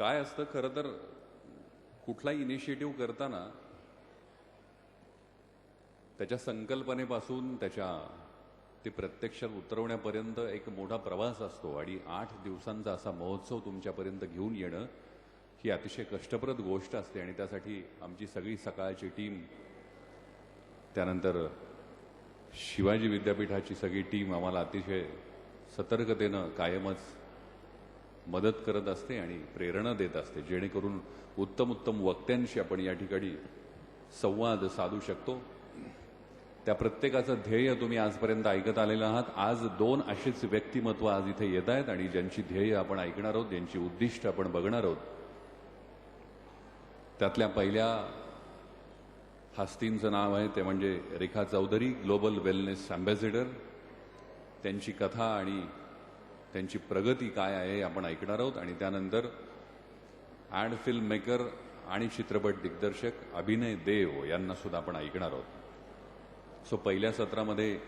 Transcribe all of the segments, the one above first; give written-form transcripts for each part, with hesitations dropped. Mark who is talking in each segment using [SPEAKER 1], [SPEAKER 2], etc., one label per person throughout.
[SPEAKER 1] काय असतं खरं तर कुठलाही इनिशिएटिव्ह करताना त्याच्या संकल्पनेपासून ते प्रत्यक्षात उतरवण्यापर्यंत एक मोठा प्रवास असतो आणि 8 दिवसांचा असा महोत्सव तुमच्यापर्यंत घेऊन येणं ही अतिशय कष्टप्रद गोष्ट असते आणि त्यासाठी आमची सगळी सकाळची टीम त्यानंतर शिवाजी विद्यापीठाची सगळी टीम आम्हाला अतिशय सतर्कतेनं कायमच मदत करत असते आणि प्रेरणा देत असते जेणेकरून उत्तम उत्तम वक्त्यांशी आपण या ठिकाणी संवाद साधू शकतो। त्या प्रत्येकाचं ध्येय तुम्ही आजपर्यंत ऐकत आलेला आहात। आज 2 अशीच व्यक्तिमत्व आज इथे येत आहेत आणि ज्यांची ध्येय आपण ऐकणार आहोत, ज्यांची उद्दिष्ट आपण बघणार आहोत। त्यातल्या पहिल्या हस्तींचं नाव आहे ते म्हणजे रेखा चौधरी, ग्लोबल वेलनेस अँबॅसेडर। त्यांची कथा आणि त्यांची प्रगती काय आहे आपण ऐकणार आहोत आणि त्यानंतर ॲड फिल्म मेकर आणि चित्रपट दिग्दर्शक अभिनय देव यांना सुद्धा आपण ऐकणार आहोत। सो पहिल्या सत्रामध्ये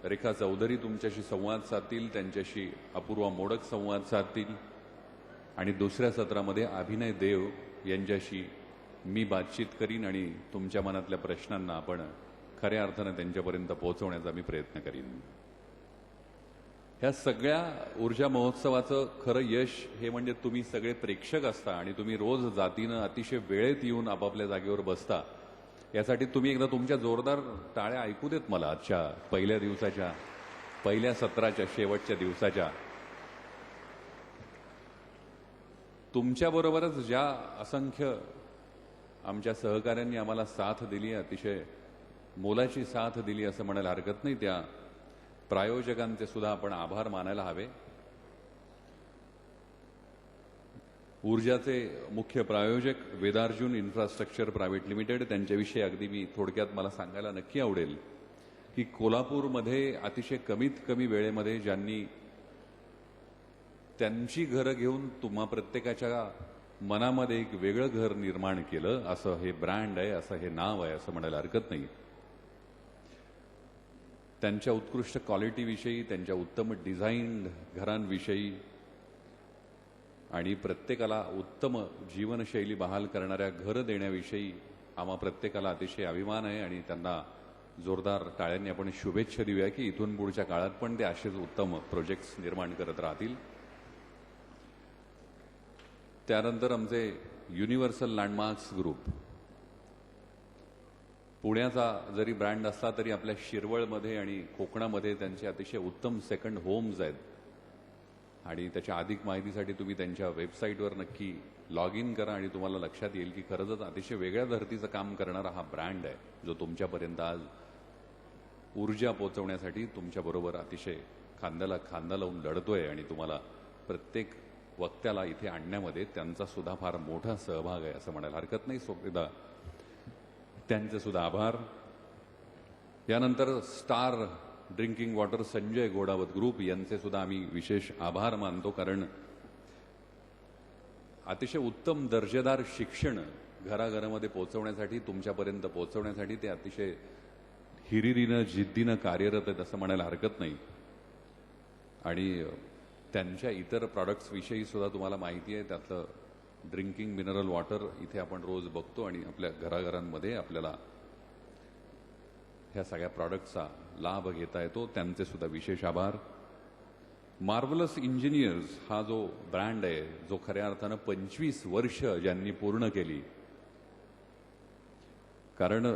[SPEAKER 1] रेखा चौधरी तुमच्याशी संवाद साधतील, त्यांच्याशी अपूर्वा मोडक संवाद साधतील आणि दुसऱ्या सत्रामध्ये अभिनय देव यांच्याशी मी बातचीत करीन आणि तुमच्या मनातल्या प्रश्नांना आपण खऱ्या अर्थाने त्यांच्यापर्यंत पोहोचवण्याचा मी प्रयत्न करीन। ह्या सगळ्या ऊर्जा महोत्सवाचं खरं यश हे म्हणजे तुम्ही सगळे प्रेक्षक असता आणि तुम्ही रोज जातीनं अतिशय वेळेत येऊन आपापल्या जागेवर बसता। यासाठी तुम्ही एकदा तुमच्या जोरदार टाळ्या ऐकू देत मला आजच्या पहिल्या दिवसाच्या, पहिल्या सत्राच्या शेवटच्या दिवसाच्या। तुमच्याबरोबरच ज्या असंख्य आमच्या सहकाऱ्यांनी आम्हाला साथ दिली, अतिशय मोलाची साथ दिली असं म्हणायला हरकत नाही, त्या प्रायोजकांचे सुद्धा आपण आभार मानायला हवे। ऊर्जाचे मुख्य प्रायोजक वेदार्जुन इन्फ्रास्ट्रक्चर प्रायव्हेट लिमिटेड, त्यांच्याविषयी अगदी मी थोडक्यात मला सांगायला नक्की आवडेल की कोल्हापूरमध्ये अतिशय कमीत कमी वेळेमध्ये ज्यांनी त्यांची घरं घेऊन तुम्हा प्रत्येकाच्या मनामध्ये एक वेगळं घर निर्माण केलं, असं हे ब्रँड आहे, असं हे नाव आहे असं म्हणायला हरकत नाही। त्यांच्या उत्कृष्ट क्वालिटीविषयी, त्यांच्या उत्तम डिझाईन घरांविषयी आणि प्रत्येकाला उत्तम जीवनशैली बहाल करणाऱ्या घर देण्याविषयी आम्हा प्रत्येकाला अतिशय अभिमान आहे आणि त्यांना जोरदार टाळ्यांनी आपण शुभेच्छा देऊया की इथून पुढच्या काळात पण ते असेच उत्तम प्रोजेक्ट्स निर्माण करत राहतील। त्यानंतर आमचे युनिव्हर्सल लँडमार्क्स ग्रुप, पुण्याचा जरी ब्रँड असला तरी आपल्या शिरवळमध्ये आणि कोकणामध्ये त्यांचे अतिशय उत्तम सेकंड होम्स आहेत आणि त्याच्या अधिक माहितीसाठी तुम्ही त्यांच्या वेबसाईटवर नक्की लॉग इन करा आणि तुम्हाला लक्षात येईल की खरंच अतिशय वेगळ्या धर्तीचं काम करणारा हा ब्रँड आहे जो तुमच्यापर्यंत आज ऊर्जा पोहोचवण्यासाठी तुमच्याबरोबर अतिशय खांद्याला खांदा लावून लढतोय आणि तुम्हाला प्रत्येक वक्त्याला इथे आणण्यामध्ये त्यांचा सुद्धा फार मोठा सहभाग आहे असं म्हणायला हरकत नाही। सोबत त्यांचे सुद्धा आभार। यानंतर star drinking water Sanjay Ghodawat group यांचे सुद्धा आम्ही विशेष आभार मानतो, कारण अतिशय उत्तम दर्जेदार शिक्षण घराघरामध्ये पोहोचवण्यासाठी, तुमच्यापर्यंत पोहोचवण्यासाठी ते अतिशय हिरिरीनं जिद्दीनं कार्यरत आहेत असं म्हणायला हरकत नाही। आणि त्यांच्या इतर प्रॉडक्ट्स विषयी सुद्धा तुम्हाला माहिती आहे, त्यातलं ड्रिंकिंग मिनरल वॉटर इथे आपण रोज बघतो आणि आपल्या घराघरांमध्ये आपल्याला ह्या सगळ्या प्रॉडक्ट्सचा लाभ घेता येतो, त्यांचे सुद्धा विशेष आभार। मार्वलस इंजिनियर्स हा जो ब्रँड आहे, जो खऱ्या अर्थानं 25 वर्ष ज्यांनी पूर्ण केली, कारण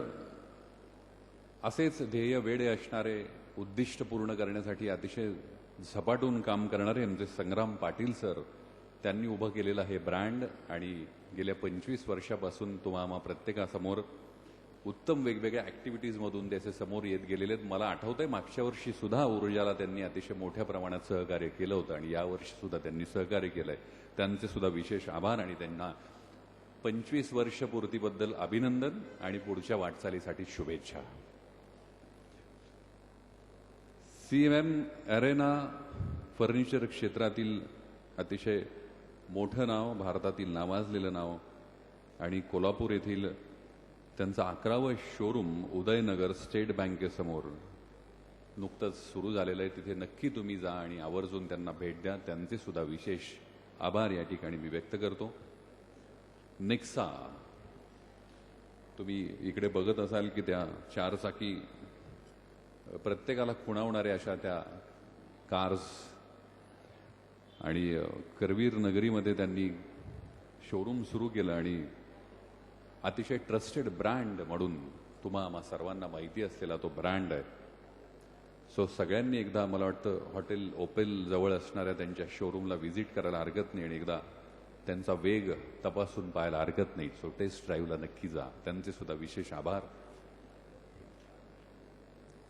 [SPEAKER 1] असेच ध्येय वेडे असणारे उद्दिष्ट पूर्ण करण्यासाठी अतिशय झपाटून काम करणारे आमचे संग्राम पाटील सर, त्यांनी उभं केलेलं हे ब्रँड आणि गेल्या 25 वर्षापासून तुम्हा प्रत्येकासमोर उत्तम वेगवेगळ्या ॲक्टिव्हिटीजमधून त्याचे समोर येत गेलेले आहेत। मला आठवतंय मागच्या वर्षी सुद्धा ऊर्जाला त्यांनी अतिशय मोठ्या प्रमाणात सहकार्य केलं होतं आणि यावर्षी सुद्धा त्यांनी सहकार्य केलंय, त्यांचे सुद्धा विशेष आभार आणि त्यांना 25 वर्ष पूर्तीबद्दल अभिनंदन आणि पुढच्या वाटचालीसाठी शुभेच्छा। CMM अरेना फर्निचर क्षेत्रातील अतिशय मोठं नाव, भारतातील नावाजलेलं नाव आणि कोल्हापूर येथील त्यांचं 11वं शोरूम उदयनगर स्टेट बँकेसमोर नुकतंच सुरू झालेलं आहे। तिथे नक्की तुम्ही जा आणि आवर्जून त्यांना भेट द्या, त्यांचे सुद्धा विशेष आभार या ठिकाणी मी व्यक्त करतो. नेक्सा, तुम्ही इकडे बघत असाल की त्या चारचाकी प्रत्येकाला खुणावणाऱ्या अशा त्या कार्स आणि करवीर नगरीमध्ये त्यांनी शोरूम सुरू केलं आणि अतिशय ट्रस्टेड ब्रँड म्हणून तुम्हा सर्वांना माहिती असलेला तो ब्रँड आहे. सो सगळ्यांनी एकदा मला वाटतं हॉटेल ओपेल जवळ असणाऱ्या त्यांच्या शोरूमला व्हिजिट करायला हरकत नाही आणि एकदा त्यांचा वेग तपासून पाहायला हरकत नाही. सो टेस्ट ड्राईव्हला नक्की जा. त्यांचे सुद्धा विशेष आभार.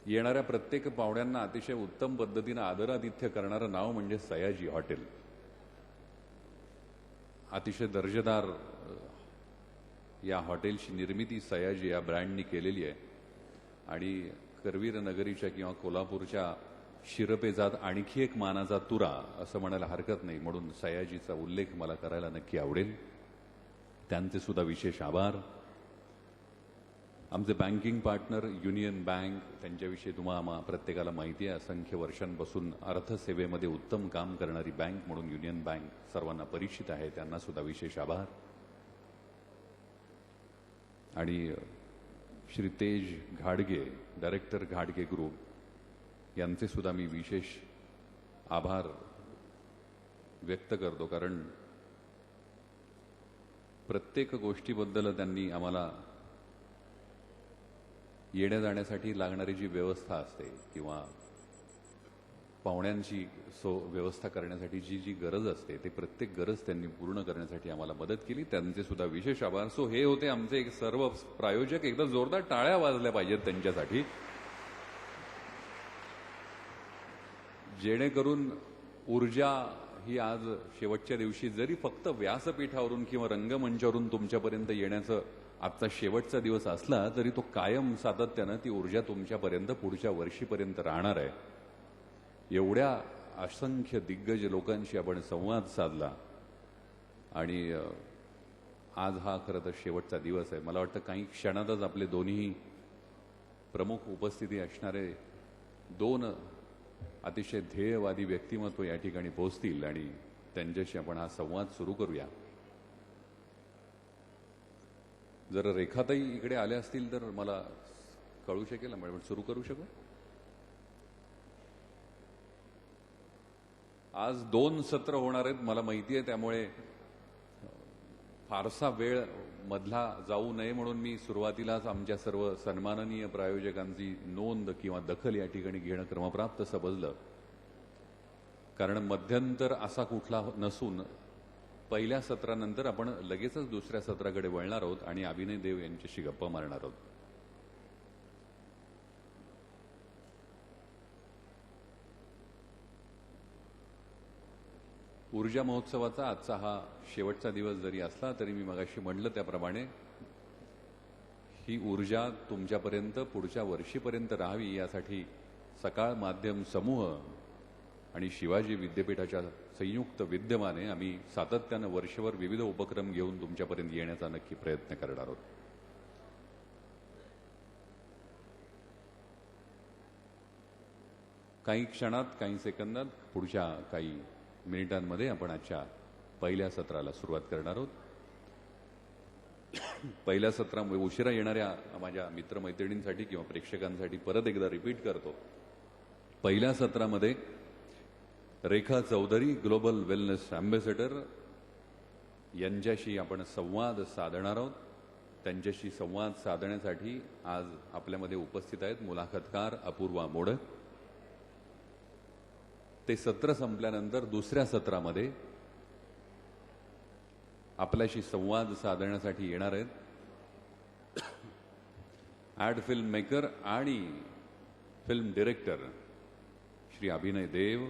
[SPEAKER 1] येणाऱ्या प्रत्येक पाहुण्यांना अतिशय उत्तम पद्धतीनं आदरातिथ्य करणारं नाव म्हणजे सयाजी हॉटेल. अतिशय दर्जेदार या हॉटेलची निर्मिती सयाजी या ब्रँडनी केलेली आहे आणि करवीर नगरीच्या किंवा कोल्हापूरच्या शिरपेजात आणखी एक मानाचा तुरा असं म्हणायला हरकत नाही. म्हणून सयाजीचा उल्लेख मला करायला नक्की आवडेल. त्यांचे सुद्धा विशेष आभार. आमचे बँकिंग पार्टनर युनियन बँक, त्यांच्याविषयी तुम्हाला प्रत्येकाला माहिती आहे. असंख्य वर्षांपासून अर्थसेवेमध्ये उत्तम काम करणारी बँक म्हणून युनियन बँक सर्वांना परिचित आहे. त्यांना सुद्धा विशेष आभार. आणि श्री तेज घाडगे, डायरेक्टर घाडगे ग्रुप, यांचे सुद्धा मी विशेष आभार व्यक्त करतो. कारण प्रत्येक गोष्टीबद्दल त्यांनी आम्हाला येण्या जाण्यासाठी लागणारी जी व्यवस्था असते किंवा पाहुण्यांची व्यवस्था करण्यासाठी जी जी गरज असते ते प्रत्येक गरज त्यांनी पूर्ण करण्यासाठी आम्हाला मदत केली. त्यांचे सुद्धा विशेष आभार. सो हे होते आमचे सर्व प्रायोजक. एकदा जोरदार टाळ्या वाजल्या पाहिजेत त्यांच्यासाठी, जेणेकरून ऊर्जा ही आज शेवटच्या दिवशी जरी फक्त व्यासपीठावरून किंवा रंगमंचावरून तुमच्यापर्यंत येण्याचं आजचा शेवटचा दिवस असला तरी तो कायम सातत्यानं ती ऊर्जा तुमच्यापर्यंत पुढच्या वर्षीपर्यंत राहणार आहे. एवढ्या असंख्य दिग्गज लोकांशी आपण संवाद साधला आणि आज हा खरं तर शेवटचा दिवस आहे. मला वाटतं काही क्षणातच आपले दोन्ही प्रमुख उपस्थिती असणारे दोन अतिशय ध्येयवादी व्यक्तिमत्व या ठिकाणी पोहोचतील आणि त्यांच्याशी आपण हा संवाद सुरू करूया. जर रेखाताई इकडे आल्या असतील तर मला कळू शकेल, आपण सुरू करू शकू. आज 2 सत्र होणार आहेत मला माहिती आहे, त्यामुळे फारसा वेळ मधला जाऊ नये म्हणून मी सुरुवातीलाच आमच्या सर्व सन्माननीय प्रायोजकांची नोंद किंवा दखल या ठिकाणी घेणं क्रमप्राप्त समजलं. कारण मध्यंतर असा कुठला नसून पहिल्या सत्रानंतर आपण लगेचच दुसऱ्या सत्राकडे वळणार आहोत आणि अभिनय देव यांच्याशी गप्पा मारणार आहोत. ऊर्जा महोत्सवाचा आजचा हा शेवटचा दिवस जरी असला तरी मी मगाशी म्हटलं त्याप्रमाणे ही ऊर्जा तुमच्यापर्यंत पुढच्या वर्षीपर्यंत राहावी यासाठी सकाळ माध्यम समूह आणि शिवाजी विद्यापीठाच्या संयुक्त विद्यमाने आम्ही सातत्यानं वर्षभर विविध उपक्रम घेऊन तुमच्यापर्यंत येण्याचा नक्की प्रयत्न करणार आहोत. काही क्षणात, काही सेकंदात, पुढच्या काही मिनिटांमध्ये आपण आजच्या पहिल्या सत्राला सुरुवात करणार आहोत. पहिल्या सत्रामध्ये उशिरा येणाऱ्या माझ्या मित्रमैत्रिणींसाठी किंवा प्रेक्षकांसाठी परत एकदा रिपीट करतो. पहिल्या सत्रामध्ये रेखा चौधरी, ग्लोबल वेलनेस अँबॅसेडर, यांच्याशी आपण संवाद साधणार आहोत. त्यांच्याशी संवाद साधण्यासाठी आज आपल्यामध्ये उपस्थित आहेत मुलाखतकार अपूर्वा मोडक. ते सत्र संपल्यानंतर दुसऱ्या सत्रामध्ये आपल्याशी संवाद साधण्यासाठी येणार आहेत ॲड फिल्म मेकर आणि फिल्म डिरेक्टर श्री अभिनय देव.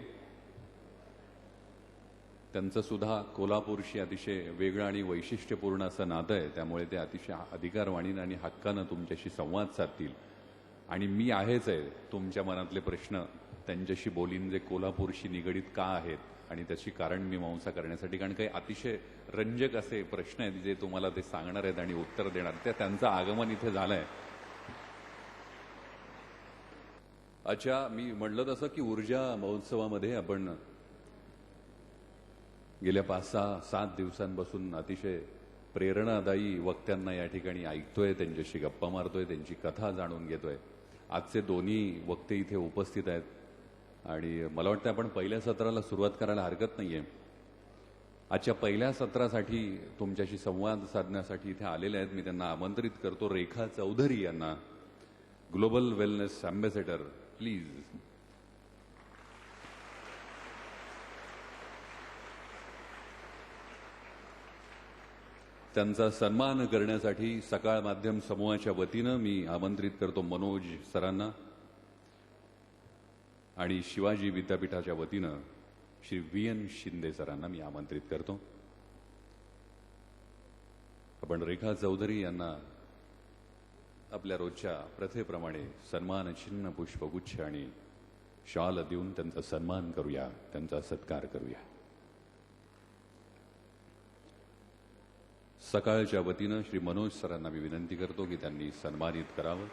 [SPEAKER 1] त्यांचं सुद्धा कोल्हापूरशी अतिशय वेगळं आणि वैशिष्ट्यपूर्ण असं नातं आहे, त्यामुळे ते अतिशय अधिकारवाणीनं आणि हक्कानं तुमच्याशी संवाद साधतील. आणि मी आहेच आहे तुमच्या मनातले प्रश्न त्यांच्याशी बोलीन जे कोल्हापूरशी निगडीत का आहेत आणि त्याची कारण मीमांसा करण्यासाठी. कारण काही अतिशय रंजक असे प्रश्न आहेत जे तुम्हाला ते सांगणार आहेत आणि उत्तर देणार. त्यांचं आगमन इथे झालंय. अच्छा, मी म्हटलं तसं की ऊर्जा महोत्सवामध्ये आपण गेल्या 5-6-7 दिवसांपासून अतिशय प्रेरणादायी वक्त्यांना या ठिकाणी ऐकतोय, त्यांच्याशी गप्पा मारतोय, त्यांची कथा जाणून घेतोय. आजचे दोन्ही वक्ते इथे उपस्थित आहेत आणि मला वाटतं आपण पहिल्या सत्राला सुरुवात करायला हरकत नाहीये. आजच्या पहिल्या सत्रासाठी तुमच्याशी संवाद साधण्यासाठी इथे आलेले आहेत. मी त्यांना आमंत्रित करतो. रेखा चौधरी यांना, ग्लोबल वेलनेस अँबॅसेडर, प्लीज. त्यांचा सन्मान करण्यासाठी सकाळ माध्यम समूहाच्या वतीनं मी आमंत्रित करतो मनोज सरांना आणि शिवाजी विद्यापीठाच्या वतीनं श्री VN शिंदे सरांना मी आमंत्रित करतो. आपण रेखा चौधरी यांना आपल्या रोजच्या प्रथेप्रमाणे सन्मान चिन्ह, पुष्पगुच्छ आणि शॉल देऊन त्यांचा सन्मान करूया, त्यांचा सत्कार करूया. सकाळच्या वतीनं श्री मनोज सरांना मी विनंती करतो की त्यांनी सन्मानित करावं.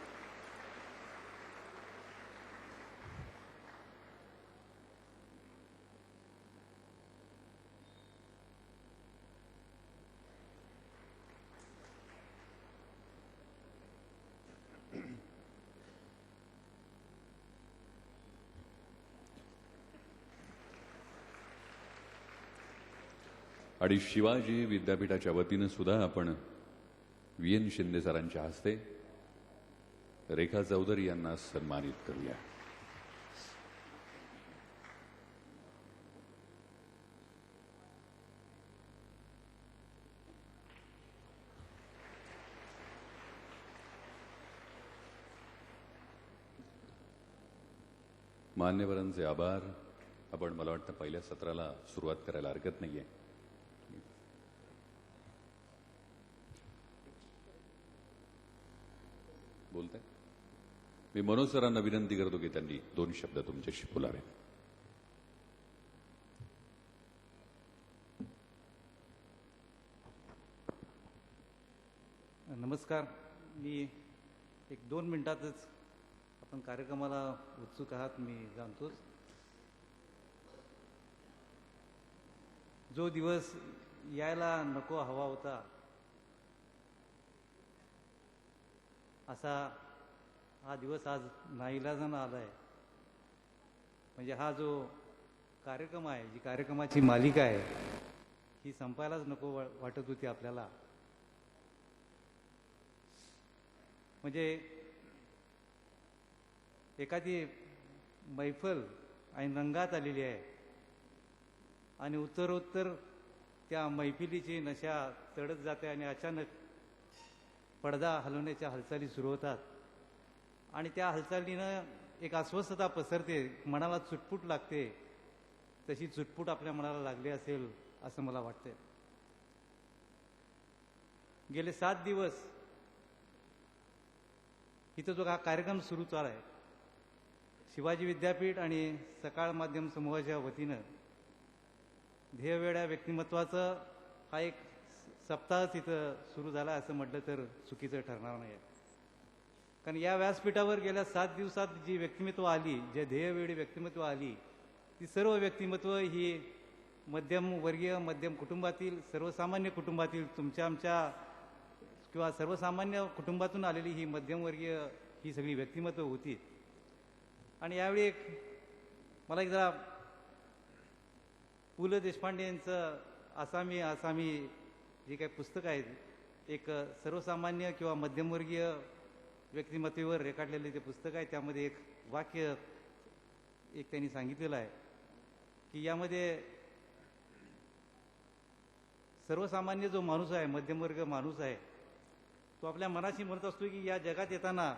[SPEAKER 1] आणि शिवाजी विद्यापीठाच्या वतीनं सुद्धा आपण VN शिंदे सरांच्या हस्ते रेखा चौधरी यांना सन्मानित करूया. मान्यवरांचे आभार. आपण मला वाटतं पहिल्या सत्राला सुरुवात करायला हरकत नाहीये. बोलताय. मी मनोज सरांना विनंती करतो की त्यांनी 2 शब्द तुमच्याशी बोलावे.
[SPEAKER 2] नमस्कार. मी 1-2 मिनिटातच, आपण कार्यक्रमाला उत्सुक आहात मी जाणतोच. जो दिवस यायला नको हवा होता असा हा दिवस आज नाईलाजानं आलाय. म्हणजे हा जो कार्यक्रम आहे, जी कार्यक्रमाची मालिका आहे, ही संपायलाच नको वाटत होती आपल्याला. म्हणजे एखादी मैफल आणि रंगात आलेली आहे आणि उत्तरोत्तर त्या मैफिलीची नशा चढत जाते आणि अचानक पडदा हलवण्याच्या हालचाली सुरू होतात आणि त्या हालचालीनं एक अस्वस्थता पसरते, मनाला चुटपुट लागते. तशी चुटपुट आपल्या मनाला लागली असेल असं मला वाटतंय. गेले 7 दिवस इथं जो हा कार्यक्रम सुरू चालू आहे, शिवाजी विद्यापीठ आणि सकाळ माध्यम समूहाच्या वतीनं ध्येयवेड्या व्यक्तिमत्वाचं हा एक सप्ताहच इथं सुरू झाला असं म्हटलं तर चुकीचं ठरणार नाही. कारण या व्यासपीठावर गेल्या 7 दिवसात जी व्यक्तिमत्व आली, जे ध्येयवेळी व्यक्तिमत्व आली, ती सर्व व्यक्तिमत्व ही मध्यमवर्गीय, मध्यम कुटुंबातील, सर्वसामान्य कुटुंबातील, तुमच्या आमच्या किंवा सर्वसामान्य कुटुंबातून आलेली ही मध्यमवर्गीय ही सगळी व्यक्तिमत्व होती. आणि यावेळी मला एक जरा पु ल देशपांडे यांचं आसामी जे काही पुस्तक आहे, एक सर्वसामान्य किंवा मध्यमवर्गीय व्यक्तिमत्वावर रेखाटलेले ते पुस्तक आहे. त्यामध्ये एक वाक्य त्यांनी सांगितलेलं आहे की यामध्ये सर्वसामान्य जो माणूस आहे, मध्यमवर्ग माणूस आहे, तो आपल्या मनाशी म्हणत असतो की या जगात येताना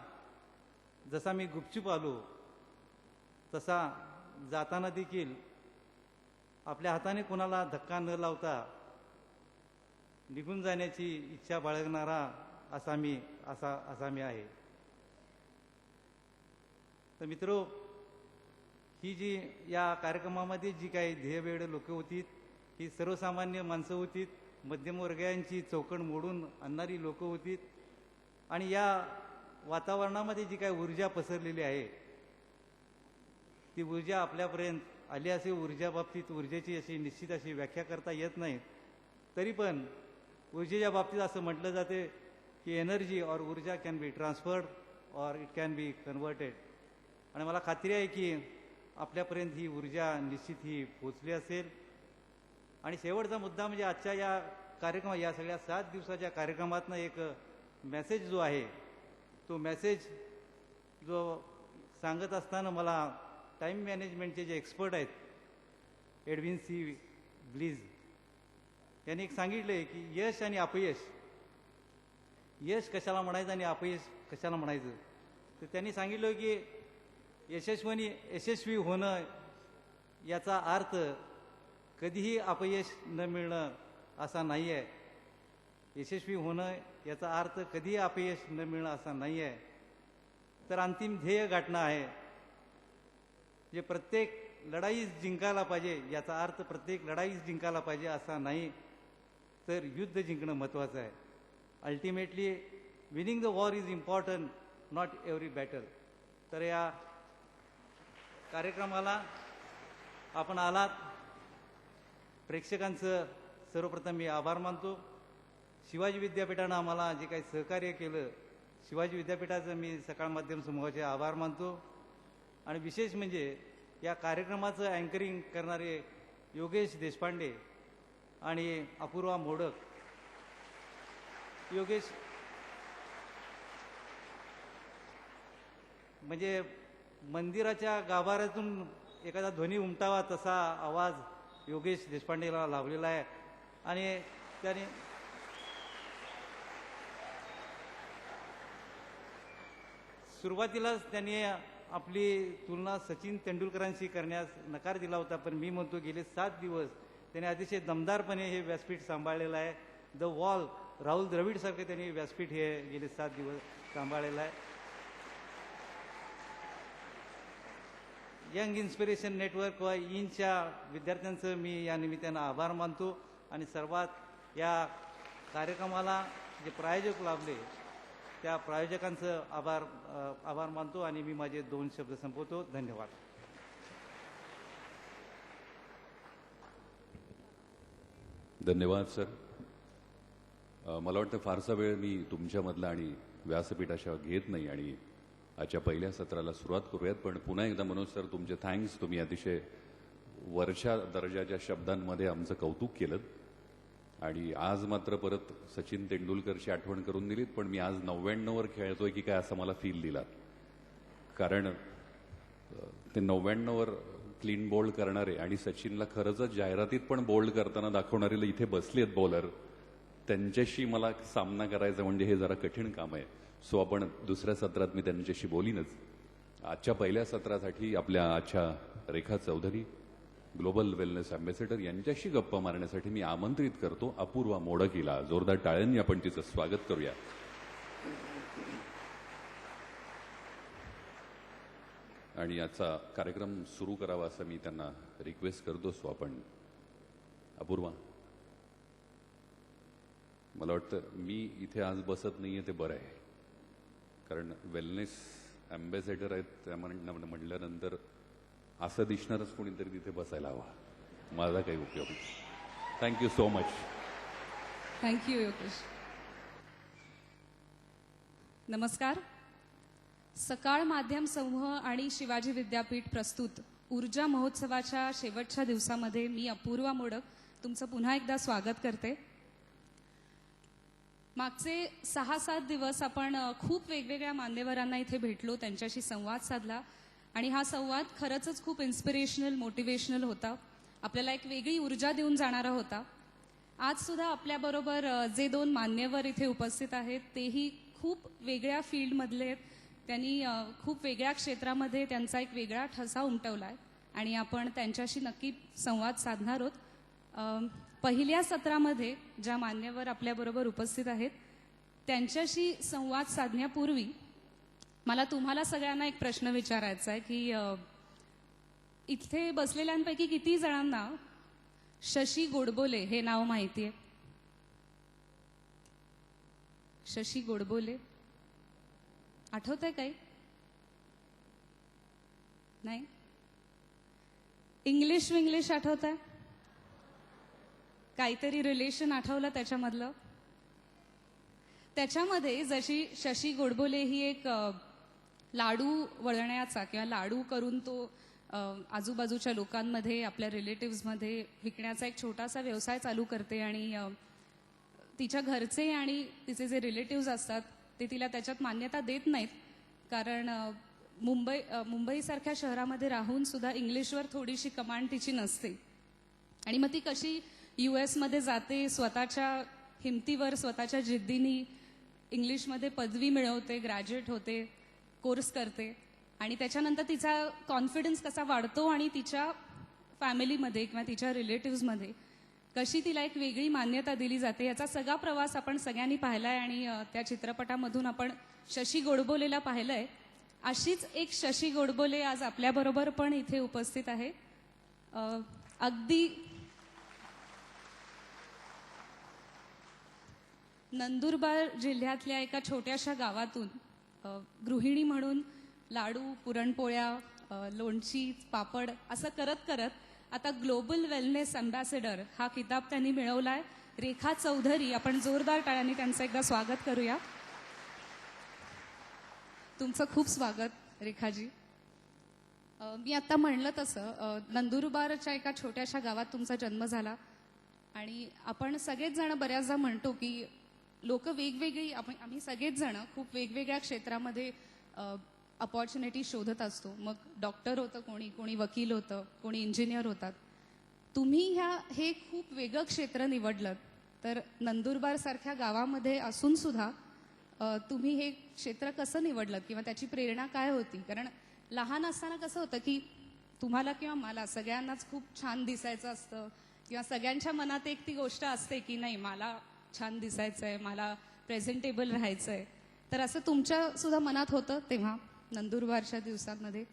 [SPEAKER 2] जसा मी गुपचूप आलो तसा जाताना देखील आपल्या हाताने कोणाला धक्का न लावता निघून जाण्याची इच्छा बाळगणारा असा मी आहे. तर मित्रो, ही जी या कार्यक्रमामध्ये जी काही ध्येयवेड लोक होती, ही सर्वसामान्य माणसं होती, मध्यमवर्गीयांची चौकट मोडून आणणारी लोक होती. आणि या वातावरणामध्ये जी काही ऊर्जा पसरलेली आहे, ती ऊर्जा आपल्यापर्यंत आली असे ऊर्जा बाबतीत ऊर्जेची अशी निश्चित अशी व्याख्या करता येत नाही, तरी पण ऊर्जेच्या बाबतीत असं म्हटलं जाते की एनर्जी और ऊर्जा कॅन बी ट्रान्सफर्ड और इट कॅन बी कन्व्हर्टेड. आणि मला खात्री आहे की आपल्यापर्यंत ही ऊर्जा निश्चित ही पोचली असेल. आणि शेवटचा मुद्दा म्हणजे आजच्या या कार्यक्रमात, या सगळ्या 7 दिवसाच्या कार्यक्रमातनं एक मेसेज जो आहे, तो मेसेज जो सांगत असताना मला टाईम मॅनेजमेंटचे जे एक्सपर्ट आहेत एडविन सी ब्लीज यांनी एक सांगितले की यश आणि अपयश, यश कशाला म्हणायचं आणि अपयश कशाला म्हणायचं, तर त्यांनी सांगितलं की यशस्वी होणं याचा अर्थ कधीही अपयश न मिळणं असा नाही आहे. यशस्वी होणं याचा अर्थ कधीही अपयश न मिळणं असा नाही आहे, तर अंतिम ध्येय गाठणं आहे. जे प्रत्येक लढाई जिंकायला पाहिजे याचा अर्थ प्रत्येक लढाई जिंकायला पाहिजे असा नाही, तर युद्ध जिंकणं महत्त्वाचं आहे. Ultimately winning the war is important, not every battle. तर या कार्यक्रमाला आपण आलात, प्रेक्षकांचं सर्वप्रथम मी आभार मानतो. शिवाजी विद्यापीठानं आम्हाला जे काही सहकार्य केलं, शिवाजी विद्यापीठाचं मी सकाळ माध्यम समूहाचे आभार मानतो. आणि विशेष म्हणजे या कार्यक्रमाचं अँकरिंग करणारे योगेश देशपांडे आणि अपूर्वा मोडक. योगेश म्हणजे मंदिराच्या गाभाऱ्यातून एखादा ध्वनी उमटावा तसा आवाज योगेश देशपांडेला लाभलेला आहे. आणि त्याने सुरुवातीलाच त्यांनी आपली तुलना सचिन तेंडुलकरांशी करण्यास नकार दिला होता, पण मी म्हणतो गेले 7 दिवस त्याने अतिशय दमदारपणे हे व्यासपीठ सांभाळलेलं आहे. द वॉल, राहुल द्रविडसारखे त्यांनी व्यासपीठ हे गेले 7 दिवस सांभाळलेलं आहे. यंग इन्स्पिरेशन नेटवर्क व ईनच्या विद्यार्थ्यांचं मी या निमित्तानं आभार मानतो. आणि सर्वात या कार्यक्रमाला जे प्रायोजक लाभले त्या प्रायोजकांचं आभार मानतो आणि मी माझे 2 शब्द संपवतो. धन्यवाद.
[SPEAKER 1] धन्यवाद सर. मला वाटतं फारसा वेळ मी तुमच्यामधला आणि व्यासपीठाच्या घेत नाही आणि आजच्या पहिल्या सत्राला सुरुवात करूयात. पण पुन्हा एकदा मनोज सर तुमचे थँक्स. तुम्ही अतिशय वरच्या दर्जाच्या शब्दांमध्ये आमचं कौतुक केलं आणि आज मात्र परत सचिन तेंडुलकरची आठवण करून दिलीत. पण मी आज 99वर खेळतोय की काय असं मला फील दिला, कारण ते 99वर क्लीन बोल्ड करणारे आणि सचिनला खरंच जाहिरातीत पण बोल्ड करताना दाखवणारे इथे बसले आहेत बॉलर, त्यांच्याशी मला सामना करायचा म्हणजे हे जरा कठीण काम आहे. सो आपण दुसऱ्या सत्रात मी त्यांच्याशी बोलीनच. आजच्या पहिल्या सत्रासाठी आपल्या आजच्या रेखा चौधरी ग्लोबल वेलनेस अँबॅसेडर यांच्याशी गप्पा मारण्यासाठी मी आमंत्रित करतो अपूर्वा मोडक हिला. जोरदार टाळ्यांनी आपण तिचं स्वागत करूया. आणि याचा कार्यक्रम सुरू करावा असं मी त्यांना रिक्वेस्ट करतो. सो आपण अपूर्वा, मला वाटतं मी इथे आज बसत नाहीये ते बरं आहे, कारण वेलनेस अँबॅसेडर आहेत त्या म्हटल्यानंतर असं दिसणारच कोणीतरी तिथे बसायला हवा. माझा काही उपयोग नाही. Thank you so much.
[SPEAKER 3] Thank you Yogesh. नमस्कार. सकाळ माध्यम समूह आणि शिवाजी विद्यापीठ प्रस्तुत ऊर्जा महोत्सवाच्या शेवटच्या दिवसामध्ये मी अपूर्वा मोडक तुमचं पुन्हा एकदा स्वागत करते. मागचे 6-7 दिवस आपण खूप वेगवेगळ्या मान्यवरांना इथे भेटलो, त्यांच्याशी संवाद साधला आणि हा संवाद खरंच खूप इन्स्पिरेशनल, मोटिवेशनल होता. आपल्याला एक वेगळी ऊर्जा देऊन जाणारा होता. आज सुद्धा आपल्याबरोबर जे 2 मान्यवर इथे उपस्थित आहेत तेही खूप वेगळ्या फील्डमधले आहेत. त्यांनी खूप वेगळ्या क्षेत्रामध्ये त्यांचा एक वेगळा ठसा उमटवला आहे आणि आपण त्यांच्याशी नक्की संवाद साधणार आहोत. पहिल्या सत्रामध्ये ज्या मान्यवर आपल्याबरोबर उपस्थित आहेत त्यांच्याशी संवाद साधण्यापूर्वी मला तुम्हाला सगळ्यांना एक प्रश्न विचारायचा आहे की इथे बसलेल्यांपैकी किती जणांना शशी गोडबोले हे नाव माहिती आहे? शशी गोडबोले आठवतंय काही? नाही. इंग्लिश आठवत आहे? काहीतरी रिलेशन आठवलं त्याच्यामधलं? त्याच्यामध्ये जशी शशी गोडबोले ही एक लाडू वळण्याचा किंवा लाडू करून तो आजूबाजूच्या लोकांमध्ये, आपल्या रिलेटिव्हजमध्ये विकण्याचा एक छोटासा व्यवसाय चालू करते आणि तिच्या घरचे आणि तिचे जे रिलेटिव्हज असतात ते तिला त्याच्यात मान्यता देत नाहीत, कारण मुंबईसारख्या शहरामध्ये राहून सुद्धा इंग्लिशवर थोडीशी कमांड तिची नसते. आणि मग ती कशी US मध्ये जाते, स्वतःच्या हिमतीवर स्वतःच्या जिद्दीने इंग्लिशमध्ये पदवी मिळवते, ग्रॅज्युएट होते, कोर्स करते आणि त्याच्यानंतर तिचा कॉन्फिडन्स कसा वाढतो आणि तिच्या फॅमिलीमध्ये किंवा तिच्या रिलेटिव्हजमध्ये कशी तिला एक वेगळी मान्यता दिली जाते, याचा सगळा प्रवास आपण सगळ्यांनी पाहिलाय आणि त्या चित्रपटामधून आपण शशी गोडबोलेला पाहिलंय. अशीच एक शशी गोडबोले आज आपल्याबरोबर पण इथे उपस्थित आहे. अगदी नंदुरबार जिल्ह्यातल्या एका छोट्याशा गावातून गृहिणी म्हणून लाडू, पुरणपोळ्या, लोणची, पापड असं करत करत आता ग्लोबल वेलनेस अँबॅसेडर हा किताब त्यांनी मिळवलाय. रेखा चौधरी, आपण जोरदार टाळ्यांनी त्यांचं एकदा स्वागत करूया. तुमचं खूप स्वागत रेखाजी. मी आता म्हणलं तसं नंदुरबारच्या एका छोट्याशा गावात तुमचा जन्म झाला आणि आपण सगळेच जण बऱ्याचदा म्हणतो की लोक वेगवेगळी, आम्ही सगळेच जण खूप वेगवेगळ्या क्षेत्रामध्ये अपॉर्च्युनिटी शोधत असतो. मग डॉक्टर होतं कोणी, कोणी वकील होतं, कोणी इंजिनियर होतात. तुम्ही हे खूप वेगळं क्षेत्र निवडलं, तर नंदुरबार सारख्या गावामध्ये असून सुद्धा तुम्ही हे क्षेत्र कसं निवडलं किंवा त्याची प्रेरणा काय होती? कारण लहान असताना कसं होतं की तुम्हाला किंवा मला सगळ्यांनाच खूप छान दिसायचं असतं किंवा सगळ्यांच्या मनात एक ती गोष्ट असते की नाही, मला छान दिसायचंय, मला प्रेझेंटेबल राहायचंय. तर असं तुमच्या सुद्धा मनात होतं तेव्हा नंदुरबारच्या दिवसांमध्ये?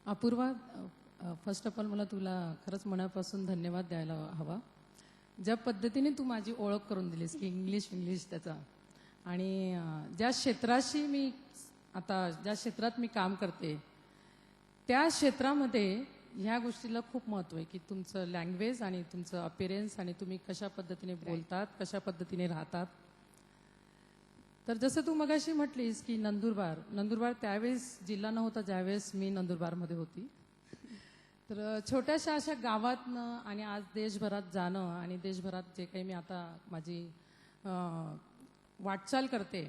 [SPEAKER 4] अपूर्वा, फर्स्ट ऑफ ऑल मला तुला खरंच मनापासून धन्यवाद द्यायला हवा. ज्या पद्धतीने तू माझी ओळख करून दिलीस की इंग्लिश त्याचा, आणि ज्या क्षेत्राशी मी आता ज्या क्षेत्रात मी काम करते त्या क्षेत्रामध्ये ह्या गोष्टीला खूप महत्त्व आहे की तुमचं लँग्वेज आणि तुमचं अपिअरन्स आणि तुम्ही कशा पद्धतीने बोलतात, कशा पद्धतीने राहतात. तर जसं तू मगाशी म्हटलीस की नंदुरबार त्यावेळेस जिल्हा नव्हता ज्यावेळेस मी नंदुरबारमध्ये होती. तर छोट्याशा अशा गावातनं आणि आज देशभरात जाणं आणि देशभरात जे काही मी आता माझी वाटचाल करते,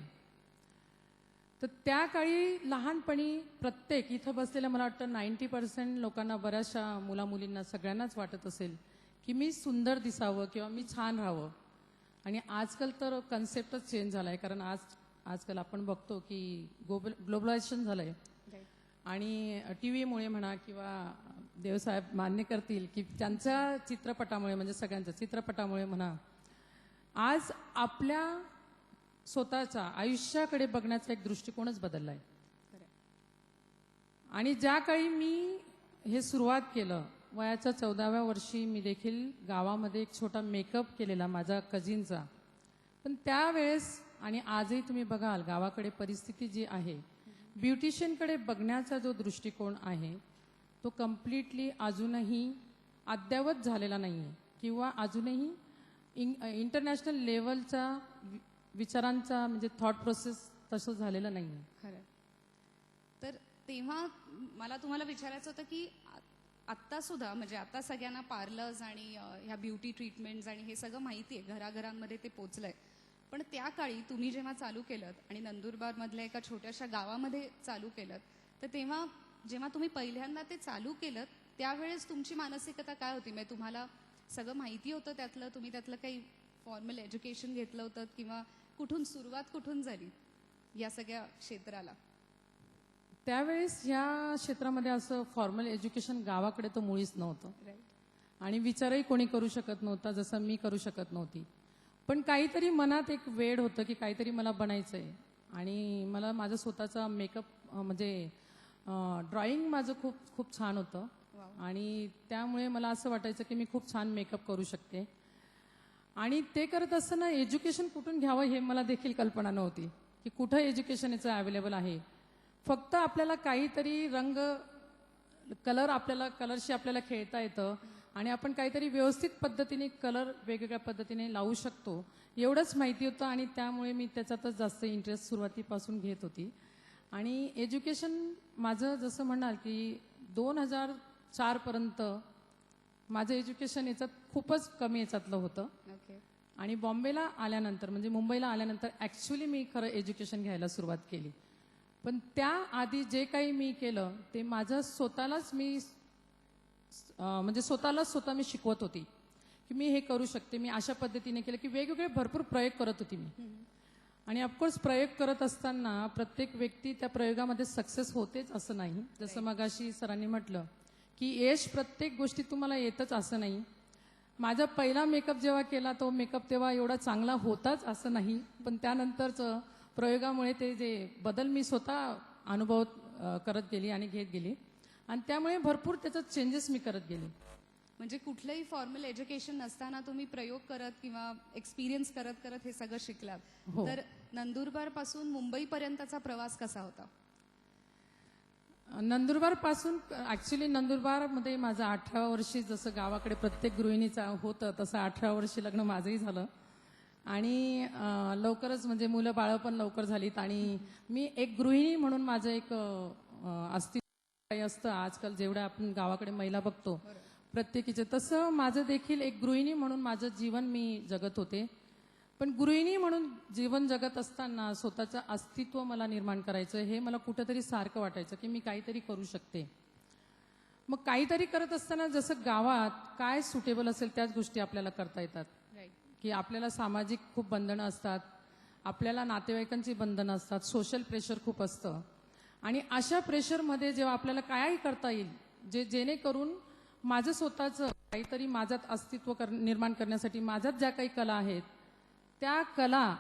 [SPEAKER 4] तर त्या काळी लहानपणी प्रत्येक इथं बसलेल्या मला वाटतं 90% लोकांना, बऱ्याचशा मुलामुलींना, सगळ्यांनाच वाटत असेल की मी सुंदर दिसावं किंवा मी छान राहावं. आणि आजकाल तर कन्सेप्टच चेंज झालाय, कारण आजकाल आपण बघतो की ग्लोबलायझेशन झालंय आणि टीव्हीमुळे म्हणा किंवा देवसाहेब मान्य करतील की त्यांच्या चित्रपटामुळे, म्हणजे सगळ्यांच्या चित्रपटामुळे म्हणा, आज आपल्या स्वतःच्या आयुष्याकडे बघण्याचा एक दृष्टिकोनच बदललाय. आणि ज्या काळी मी हे सुरुवात केलं, वयाच्या 14व्या वर्षी मी देखील गावामध्ये एक छोटा मेकअप केलेला माझ्या कझिनचा. पण त्यावेळेस आणि आजही तुम्ही बघाल गावाकडे परिस्थिती जी आहे, ब्युटिशियनकडे बघण्याचा जो दृष्टिकोन आहे तो कम्प्लिटली अजूनही अद्यावत झालेला नाही आहे किंवा अजूनही इंटरनॅशनल लेवलचा विचारांचा म्हणजे थॉट प्रोसेस तसं झालेलं नाही आहे.
[SPEAKER 3] खरं. तर तेव्हा मला तुम्हाला विचारायचं होतं की आत्ता सुद्धा, म्हणजे आता सगळ्यांना पार्लर्स आणि ह्या ब्युटी ट्रीटमेंट्स आणि हे सगळं माहिती आहे, घराघरांमध्ये ते पोचलंय. पण त्या काळी तुम्ही जेव्हा चालू केलं आणि नंदुरबारमधल्या एका छोट्याशा गावामध्ये चालू केलं, तर तेव्हा जेव्हा तुम्ही पहिल्यांदा ते चालू केलं त्यावेळेस तुमची मानसिकता काय होती? म्हणजे तुम्हाला सगळं माहिती होतं त्यातलं, तुम्ही त्यातलं काही फॉर्मल एज्युकेशन घेतलं होतं किंवा सुरुवात कुठून झाली या सगळ्या क्षेत्राला?
[SPEAKER 4] त्यावेळेस ह्या क्षेत्रामध्ये असं फॉर्मल एज्युकेशन गावाकडे तर मुळीच नव्हतं आणि विचारही कोणी करू शकत नव्हता, जसं मी करू शकत नव्हती. पण काहीतरी मनात एक वेड होतं की काहीतरी मला बनायचंय. आणि मला माझं स्वतःचा मेकअप म्हणजे ड्रॉइंग माझं खूप खूप छान होतं आणि त्यामुळे मला असं वाटायचं की मी खूप छान मेकअप करू शकते. आणि ते करत असताना एज्युकेशन कुठून घ्यावं हे मला देखील कल्पना नव्हती की कुठं एज्युकेशन याचं अवेलेबल आहे. फक्त आपल्याला काहीतरी रंग कलरशी आपल्याला खेळता येतं आणि आपण काहीतरी व्यवस्थित पद्धतीने कलर वेगवेगळ्या पद्धतीने लावू शकतो एवढंच माहिती होतं आणि त्यामुळे मी त्याच्यातच जास्त इंटरेस्ट सुरुवातीपासून घेत होती. आणि एज्युकेशन माझं जसं म्हणाल की 2004 पर्यंत माझं एज्युकेशन याच्यात खूपच कमी याच्यातलं होतं.
[SPEAKER 3] ओके.
[SPEAKER 4] आणि बॉम्बेला आल्यानंतर म्हणजे मुंबईला आल्यानंतर ॲक्च्युली मी खरं एज्युकेशन घ्यायला सुरुवात केली. पण त्याआधी जे काही मी केलं ते माझं स्वतःलाच मी म्हणजे स्वतः मी शिकवत होती की मी हे करू शकते, मी अशा पद्धतीने केलं की वेगवेगळे भरपूर प्रयोग करत होती मी. आणि ऑफकोर्स प्रयोग करत असताना प्रत्येक व्यक्ती त्या प्रयोगामध्ये सक्सेस होतेच असं नाही. जसं मगाशी सरांनी म्हटलं की यश प्रत्येक गोष्टी तुम्हाला येतच असं नाही. माझा पहिला मेकअप जेव्हा केला तो मेकअप तेव्हा एवढा चांगला होताच असं नाही, पण त्यानंतरचं प्रयोगामुळे ते जे बदल मी स्वतः अनुभव करत गेली आणि घेत गेली आणि त्यामुळे भरपूर त्याच्यात चेंजेस मी करत गेले.
[SPEAKER 3] म्हणजे कुठलंही फॉर्मल एज्युकेशन नसताना तुम्ही प्रयोग करत किंवा एक्सपिरियन्स करत करत हे सगळं शिकलात.
[SPEAKER 4] हो.
[SPEAKER 3] तर नंदुरबार पासून मुंबई पर्यंतचा प्रवास कसा होता?
[SPEAKER 4] नंदुरबार पासून ऍक्च्युली नंदुरबारमध्ये माझं 18 वर्षी जसं गावाकडे प्रत्येक गृहिणीचा होतं तसं 18 वर्षी लग्न माझंही झालं आणि लवकरच म्हणजे मुलं बाळं पण लवकर झालीत आणि मी एक गृहिणी म्हणून माझं एक अस्तित्व काही असतं आजकाल जेवढ्या आपण गावाकडे महिला बघतो प्रत्येकीचे, तसं माझं देखील एक गृहिणी म्हणून माझं जीवन मी जगत होते. पण गृहिणी म्हणून जीवन जगत असताना स्वतःचं अस्तित्व मला निर्माण करायचं हे मला कुठंतरी सारखं वाटायचं की मी काहीतरी करू शकते. मग काहीतरी करत असताना जसं गावात काय सुटेबल असेल त्याच गोष्टी आपल्याला करता येतात.
[SPEAKER 3] राईट.
[SPEAKER 4] की आपल्याला सामाजिक खूप बंधनं असतात, आपल्याला नातेवाईकांची बंधनं असतात, सोशल प्रेशर खूप असतं आणि अशा प्रेशरमध्ये जेव्हा आपल्याला कायही करता येईल जेणेकरून माझं स्वतःचं काहीतरी माझ्यात अस्तित्व निर्माण करण्यासाठी माझ्यात ज्या काही कला आहेत त्या कला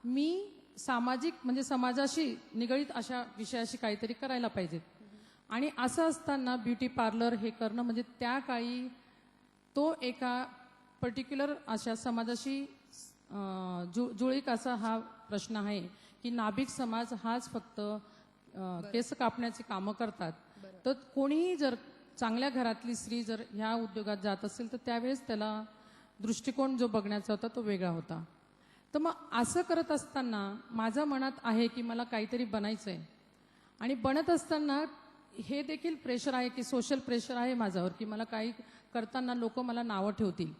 [SPEAKER 4] मी सामाजिक म्हणजे समाजाशी निगडीत अशा विषयाशी काहीतरी करायला पाहिजेत. आणि असं असताना ब्युटी पार्लर हे करणं म्हणजे त्या काळी तो एका पर्टिक्युलर अशा समाजाशी जुळीक असा हा प्रश्न आहे की नाभिक समाज हाच फक्त केस कापण्याची कामं करतात. तर कोणीही जर चांगल्या घरातली स्त्री जर ह्या उद्योगात जात असेल तर त्यावेळेस त्याला दृष्टिकोन जो बघण्याचा होता तो वेगळा होता. तर मग असं करत असताना माझ्या मनात आहे की मला काहीतरी बनायचं आहे आणि बनत असताना हे देखील प्रेशर आहे की सोशल प्रेशर आहे माझ्यावर की मला काही करताना लोक मला नावं ठेवतील.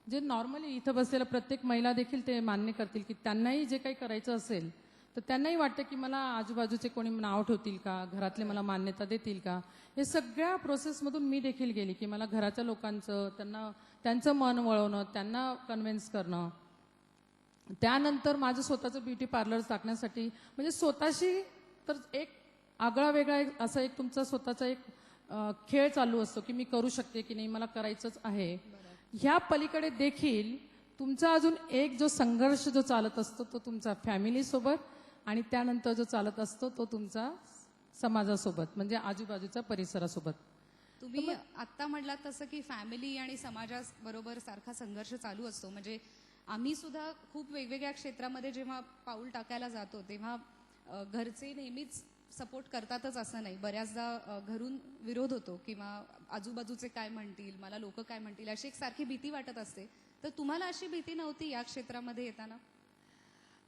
[SPEAKER 4] जे नॉर्मली इथं बसलेल्या प्रत्येक महिला देखील ते मान्य करतील की त्यांनाही जे काही करायचं असेल तर त्यांनाही वाटतं की मला आजूबाजूचे कोणी नाव ठेवतील का, घरातले मला मान्यता देतील का. हे सगळ्या प्रोसेसमधून मी देखील गेली की मला घराच्या लोकांचं त्यांचं मन वळवणं, त्यांना कन्व्हिन्स करणं. त्यानंतर माझं स्वतःचं ब्युटी पार्लर टाकण्यासाठी म्हणजे स्वतःशी तर एक आगळा वेगळा असा एक तुमचा स्वतःचा एक खेळ चालू असतो की मी करू शकते की नाही, मला करायचंच आहे. ह्या पलीकडे देखील तुमचा अजून एक जो संघर्ष जो चालत असतो तो तुमचा फॅमिलीसोबत आणि त्यानंतर जो चालत असतो तो तुमचा समाजासोबत म्हणजे आजूबाजूच्या परिसरासोबत.
[SPEAKER 3] तुम्ही आत्ता म्हटलात तसं की फॅमिली आणि समाजाबरोबर सारखा संघर्ष चालू असतो. म्हणजे आम्ही सुद्धा खूप वेगवेगळ्या क्षेत्रामध्ये जेव्हा पाऊल टाकायला जातो तेव्हा घरचे नेहमीच सपोर्ट करतातच असं नाही. बऱ्याचदा घरून विरोध होतो किंवा आजूबाजूचे काय म्हणतील, मला लोक काय म्हणतील अशी एक सारखी भीती वाटत असते. तर तुम्हाला अशी भीती नव्हती या क्षेत्रामध्ये येताना?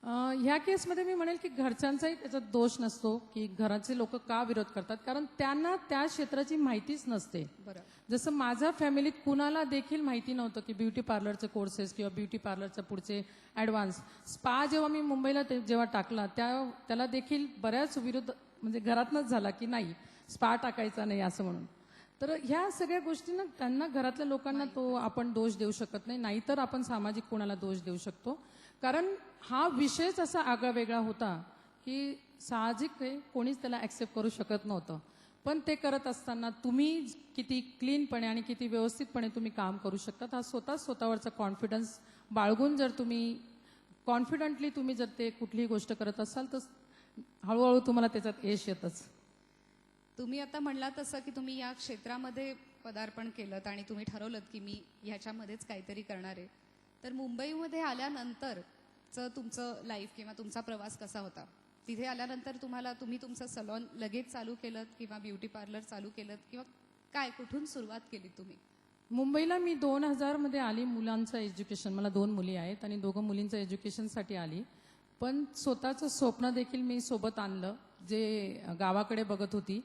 [SPEAKER 4] ह्या केसमध्ये मी म्हणेल की घरच्यांचाही त्याचा दोष नसतो की घराचे लोक का विरोध करतात, कारण त्यांना त्या क्षेत्राची माहितीच नसते.
[SPEAKER 3] बरं.
[SPEAKER 4] जसं माझ्या फॅमिलीत कुणाला देखील माहिती नव्हतं की ब्युटी पार्लरचे कोर्सेस किंवा ब्युटी पार्लरचे पुढचे ॲडव्हान्स स्पा जेव्हा मी मुंबईला जेव्हा टाकला त्याला देखील बऱ्याच विरोध म्हणजे घरातनंच झाला की नाही स्पा टाकायचा नाही असं म्हणून. तर ह्या सगळ्या गोष्टींना त्यांना घरातल्या लोकांना तो आपण दोष देऊ शकत नाही, नाहीतर आपण सामाजिक कोणाला दोष देऊ शकतो. कारण हा विषयच असा आगळा वेगळा होता की साहजिक कोणीच त्याला ॲक्सेप्ट करू शकत नव्हतं. पण ते करत असताना तुम्ही किती क्लीनपणे आणि किती व्यवस्थितपणे तुम्ही काम करू शकतात हा स्वतःवरचा कॉन्फिडन्स बाळगून जर तुम्ही कॉन्फिडंटली तुम्ही जर ते कुठलीही गोष्ट करत असाल तर हळूहळू तुम्हाला त्याच्यात यश येतच.
[SPEAKER 3] तुम्ही आता म्हणलात तसं की तुम्ही या क्षेत्रामध्ये पदार्पण केलं आणि तुम्ही ठरवलं की मी ह्याच्यामध्येच काहीतरी करणार आहे. तर मुंबईमध्ये आल्यानंतरचं तुमचं लाईफ किंवा तुमचा प्रवास कसा होता? तिथे आल्यानंतर तुम्ही तुमचं सलॉन लगेच चालू केलं किंवा ब्युटी पार्लर चालू केलं किंवा काय, कुठून सुरुवात केली तुम्ही?
[SPEAKER 4] मुंबईला मी 2000 मध्ये आली. मुलांचं एज्युकेशन, मला 2 मुली आहेत आणि दोघं मुलींचं एज्युकेशनसाठी आली. पण स्वतःचं स्वप्न देखील मी सोबत आणलं, जे गावाकडे बघत होती.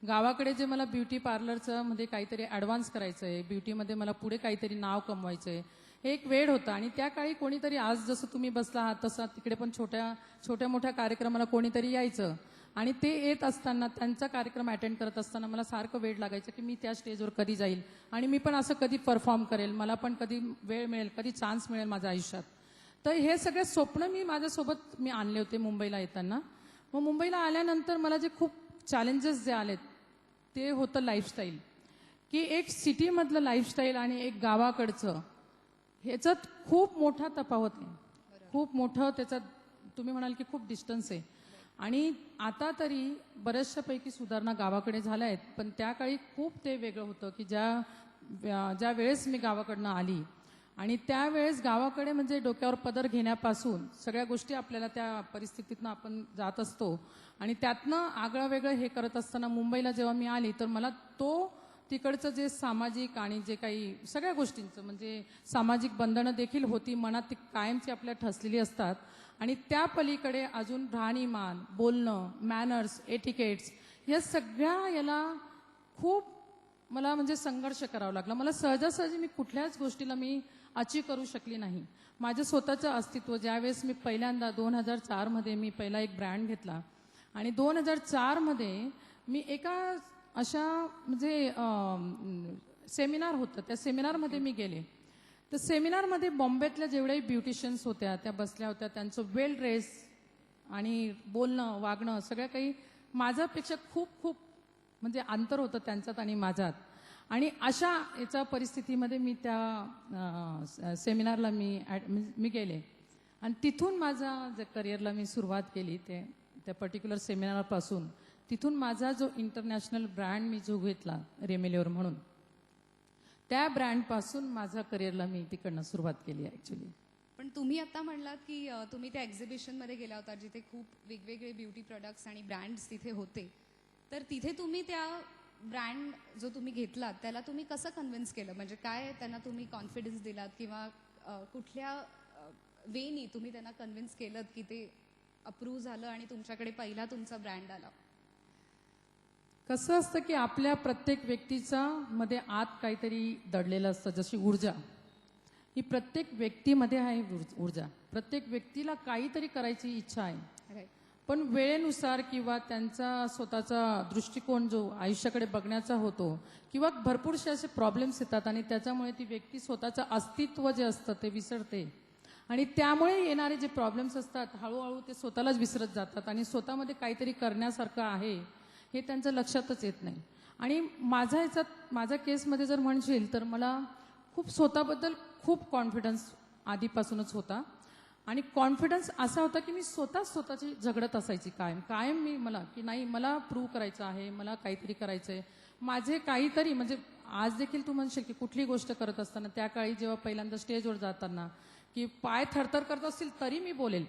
[SPEAKER 4] गावाकडे जे मला ब्युटी पार्लरचं मध्ये काहीतरी ॲडव्हान्स करायचं आहे, ब्युटीमध्ये मला पुढे काहीतरी नाव कमवायचं आहे, हे एक वेळ होता. आणि त्या काळी कोणीतरी, आज जसं तुम्ही बसला आहात तसं तिकडे पण छोट्या मोठ्या कार्यक्रमाला कोणीतरी यायचं आणि ते येत असताना, त्यांचा कार्यक्रम अटेंड करत असताना मला सारखं वेळ लागायचं की मी त्या स्टेजवर कधी जाईल आणि मी पण असं कधी परफॉर्म करेल, मला पण कधी वेळ मिळेल, कधी चान्स मिळेल माझ्या आयुष्यात. तर हे सगळे स्वप्न माझ्यासोबत मी आणले होते मुंबईला येताना. मग मुंबईला आल्यानंतर मला जे खूप चॅलेंजेस जे आलेत ते होतं लाईफस्टाईल, की एक सिटीमधलं लाईफस्टाईल आणि एक गावाकडचं ह्याच्यात खूप मोठा तफावत आहे. खूप मोठं त्याच्यात तुम्ही म्हणाल की खूप डिस्टन्स आहे. आणि आता तरी बऱ्याचशापैकी सुधारणा गावाकडे झाल्या आहेत, पण त्या काळी खूप ते वेगळं होतं की ज्या वेळेस मी गावाकडनं आली आणि त्यावेळेस गावाकडे म्हणजे डोक्यावर पदर घेण्यापासून सगळ्या गोष्टी आपल्याला त्या परिस्थितीतनं आपण जात असतो आणि त्यातनं आगळं वेगळं हे करत असताना मुंबईला जेव्हा मी आली तर मला तिकडचं जे सामाजिक आणि जे काही सगळ्या गोष्टींचं म्हणजे सामाजिक बंधनं देखील होती मनात, ती कायमची आपल्या ठसलेली असतात. आणि त्या पलीकडे अजून राहणीमान, बोलणं, मॅनर्स, एटिकेट्स, या सगळ्या याला खूप मला म्हणजे संघर्ष करावा लागला. मला सहजासहजी मी कुठल्याच गोष्टीला मी अचीव करू शकली नाही. माझं स्वतःचं अस्तित्व, ज्यावेळेस मी पहिल्यांदा 2004 मध्ये मी पहिला एक ब्रँड घेतला आणि 2004 मध्ये मी एका अशा म्हणजे सेमिनार होतं, त्या सेमिनारमध्ये मी गेले. तर सेमिनारमध्ये बॉम्बेतल्या जेवढ्याही ब्युटिशियन्स होत्या त्या बसल्या होत्या. त्यांचं वेल ड्रेस आणि बोलणं, वागणं सगळं काही माझ्यापेक्षा खूप खूप म्हणजे अंतर होतं त्यांच्यात आणि माझ्यात. आणि अशा याच्या परिस्थितीमध्ये मी त्या सेमिनारला मी गेले आणि तिथून माझ्या जे करिअरला मी सुरुवात केली त्या पर्टिक्युलर सेमिनारपासून. तिथून माझा जो इंटरनॅशनल ब्रँड मी जो घेतला रेमेलिओर म्हणून, त्या ब्रँडपासून माझ्या करिअरला मी तिकडनं सुरुवात केली ॲक्च्युली.
[SPEAKER 3] पण तुम्ही आता म्हणलात की तुम्ही त्या एक्झिबिशनमध्ये गेला होता जिथे खूप वेगवेगळे ब्युटी प्रोडक्ट्स आणि ब्रँड्स तिथे होते. तर तिथे तुम्ही त्या ब्रँड जो तुम्ही घेतलात त्याला तुम्ही कसं कन्व्हिन्स केलं? म्हणजे काय त्यांना तुम्ही कॉन्फिडन्स दिलात किंवा कुठल्या वेनी तुम्ही त्यांना कन्व्हिन्स केलं की ते अप्रूव्ह झालं आणि तुमच्याकडे पहिला तुमचा ब्रँड आला?
[SPEAKER 4] कसं असतं की आपल्या प्रत्येक व्यक्तीचा मध्ये आत काहीतरी दडलेलं असतं, जशी ऊर्जा. ही प्रत्येक व्यक्तीमध्ये आहे ऊर्जा. प्रत्येक व्यक्तीला काहीतरी करायची इच्छा आहे,
[SPEAKER 3] Right.
[SPEAKER 4] पण वेळेनुसार किंवा त्यांचा स्वतःचा दृष्टिकोन जो आयुष्याकडे बघण्याचा होतो किंवा भरपूरसे असे प्रॉब्लेम्स येतात आणि त्याच्यामुळे ती व्यक्ती स्वतःचं अस्तित्व जे असतं ते विसरते आणि त्यामुळे येणारे जे प्रॉब्लेम्स असतात हळूहळू ते स्वतःलाच विसरत जातात आणि स्वतःमध्ये काहीतरी करण्यासारखं आहे हे त्यांच्या लक्षातच येत नाही. आणि माझ्या केसमध्ये जर म्हणशील तर मला खूप स्वतःबद्दल खूप कॉन्फिडन्स आधीपासूनच होता आणि कॉन्फिडन्स असा होता की मी स्वतःची झगडत असायची कायम मला की नाही, मला प्रूव्ह करायचं आहे, मला काहीतरी करायचं आहे, माझे काहीतरी. म्हणजे आज देखील तू म्हणशील की कुठली गोष्ट करत असताना, त्या काळी जेव्हा पहिल्यांदा स्टेजवर जाताना की पाय थरथर करत असतील तरी मी बोलेल.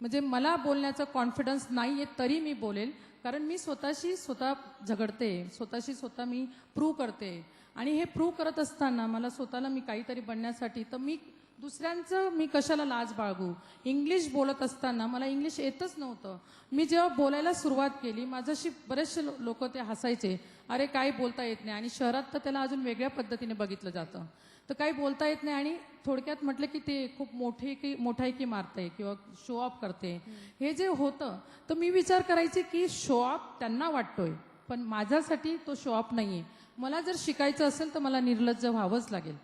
[SPEAKER 4] म्हणजे मला बोलण्याचा कॉन्फिडन्स नाहीये तरी मी बोलेल, कारण मी स्वतः झगडते, स्वतः मी प्रूव्ह करते. आणि हे प्रूव्ह करत असताना मला स्वतःला मी काहीतरी बनण्यासाठी तर मी दुसऱ्यांचं मी कशाला लाज बाळगू. इंग्लिश बोलत असताना मला इंग्लिश येतच नव्हतं. मी जेव्हा बोलायला सुरुवात केली माझ्याशी बरेचसे लोक ते हसायचे, अरे काही बोलता येत नाही. आणि शहरात तर त्याला अजून वेगळ्या पद्धतीने बघितलं जातं, तर काही बोलता येत नाही. आणि थोडक्यात म्हटलं की ते खूप मोठायकी मारते किंवा शो ऑफ करते. हे जे होतं तर मी विचार करायचे की शो ऑफ त्यांना वाटतोय, पण माझ्यासाठी तो शो ऑफ नाहीये. मला जर शिकायचं असेल तर मला निर्लज्ज व्हावंच लागेल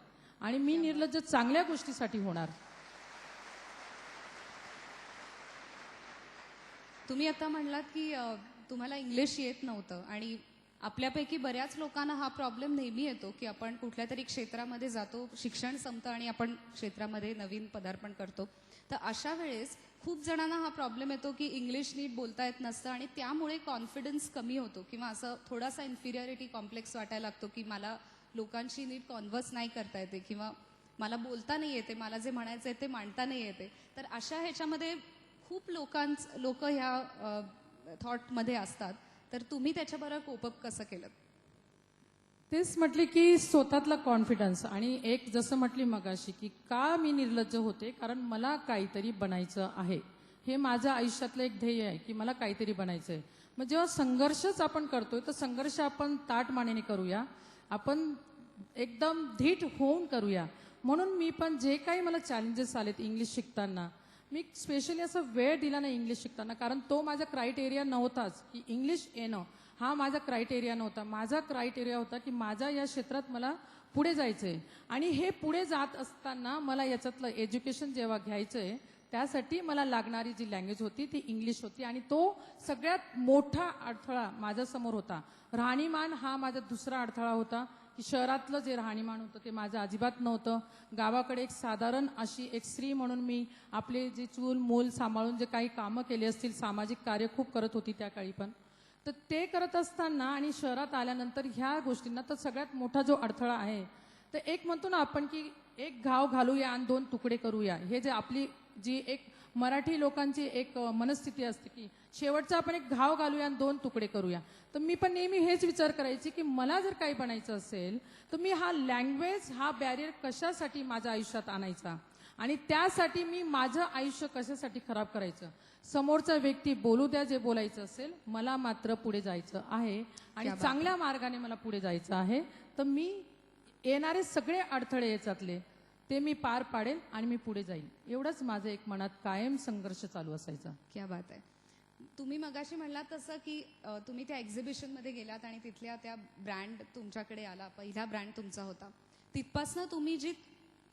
[SPEAKER 4] आणि मी निर्लज्ज चांगल्या गोष्टीसाठी होणार.
[SPEAKER 3] तुम्ही आता म्हणलात की तुम्हाला इंग्लिश येत नव्हतं आणि आपल्यापैकी बऱ्याच लोकांना हा प्रॉब्लेम नेहमी येतो की आपण कुठल्या तरी क्षेत्रामध्ये जातो, शिक्षण संपतं आणि आपण क्षेत्रामध्ये नवीन पदार्पण करतो. तर अशा वेळेस खूप जणांना हा प्रॉब्लेम येतो की इंग्लिश नीट बोलता येत नसतं आणि त्यामुळे कॉन्फिडन्स कमी होतो किंवा असं थोडासा इन्फिरियरिटी कॉम्प्लेक्स वाटायला लागतो की मला लोकांशी नीट कॉन्व्हर्स नाही करता येते किंवा मला बोलता नाही येते, मला जे म्हणायचं आहे ते मांडता नाही येते. तर अशा ह्याच्यामध्ये खूप लोक ह्या थॉटमध्ये असतात, तर तुम्ही त्याच्याबरोबर कोपअप कसं केलं?
[SPEAKER 4] तेच म्हटले की स्वतःतला कॉन्फिडन्स आणि एक जसं म्हटली मगाशी की का मी निर्लज्ज होते, कारण मला काहीतरी बनायचं आहे. हे माझ्या आयुष्यातलं एक ध्येय आहे की मला काहीतरी बनायचं आहे. मग जेव्हा संघर्षच आपण करतोय तर संघर्ष आपण ताटमानेने करूया, आपण एकदम धीट होऊन करूया. म्हणून मी पण जे काही मला चॅलेंजेस आलेत इंग्लिश शिकताना, मी स्पेशली असं वेळ दिला नाही इंग्लिश शिकताना, कारण तो माझा क्रायटेरिया नव्हताच की इंग्लिश येणं हा माझा क्रायटेरिया नव्हता. माझा क्रायटेरिया होता की माझ्या या क्षेत्रात मला पुढे जायचंय आणि हे पुढे जात असताना मला याच्यातलं एज्युकेशन जेव्हा घ्यायचंय त्यासाठी मला लागणारी जी लँग्वेज होती ती इंग्लिश होती आणि तो सगळ्यात मोठा अडथळा माझ्यासमोर होता. राहणीमान हा माझा दुसरा अडथळा होता की शहरातलं जे राहणीमान होतं ते माझं अजिबात नव्हतं. गावाकडे एक साधारण अशी एक स्त्री म्हणून मी आपले जे चूल मूल सांभाळून जे काही कामं केली असतील, सामाजिक कार्य खूप करत होती त्या काळी पण, तर ते करत असताना आणि शहरात आल्यानंतर ह्या गोष्टींना तर सगळ्यात मोठा जो अडथळा आहे, तर एक म्हणतो ना आपण की एक घाव घालूया आणि दोन तुकडे करूया, हे जे आपली जी एक मराठी लोकांची एक मनस्थिती असते की शेवटचा आपण एक घाव घालूया आणि दोन तुकडे करूया. तर मी पण नेहमी हेच विचार करायची की मला जर काही बनायचं असेल तर मी हा लँग्वेज हा बॅरियर कशासाठी माझ्या आयुष्यात आणायचा आणि त्यासाठी मी माझं आयुष्य कशासाठी खराब करायचं. समोरचा व्यक्ती बोलू द्या जे बोलायचं असेल, मला मात्र पुढे जायचं आहे आणि चांगल्या मार्गाने मला पुढे जायचं आहे. तर मी येणारे सगळे अडथळे याच्यातले ते मी पार पाडेल आणि मी पुढे जाईल, एवढंच माझं एक मनात कायम संघर्ष चालू असायचा.
[SPEAKER 3] क्या बात आहे. तुम्ही मगाशी म्हणलात तसं की तुम्ही त्या एक्झिबिशनमध्ये गेलात आणि तिथल्या त्या ब्रँड तुमच्याकडे आला, पहिला ब्रँड तुमचा होता. तिथपासनं तुम्ही जी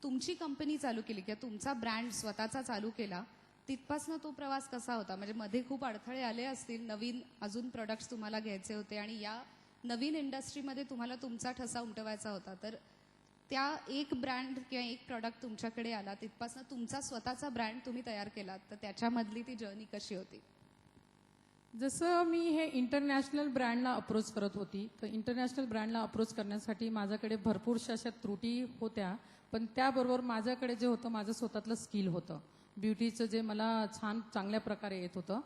[SPEAKER 3] तुमची कंपनी चालू केली किंवा तुमचा ब्रँड स्वतःचा चालू केला, तिथपासनं तो प्रवास कसा होता? म्हणजे मध्ये खूप अडथळे आले असतील, नवीन अजून प्रोडक्ट्स तुम्हाला घ्यायचे होते आणि या नवीन इंडस्ट्रीमध्ये तुम्हाला तुमचा ठसा उमटवायचा होता. तर त्या एक ब्रँड किंवा एक प्रॉडक्ट तुमच्याकडे आला, तिथपासनं तुमचा स्वतःचा ब्रँड तुम्ही तयार केलात, तर त्याच्यामधली ती जर्नी कशी होती?
[SPEAKER 4] जसं मी हे इंटरनॅशनल ब्रँडला अप्रोच करत होती, तर इंटरनॅशनल ब्रँडला अप्रोच करण्यासाठी माझ्याकडे भरपूरशा अशा त्रुटी होत्या, पण त्याबरोबर माझ्याकडे जे होतं माझं स्वतःतलं स्किल होतं, ब्युटीचं जे मला छान चांगल्या प्रकारे येत होतं.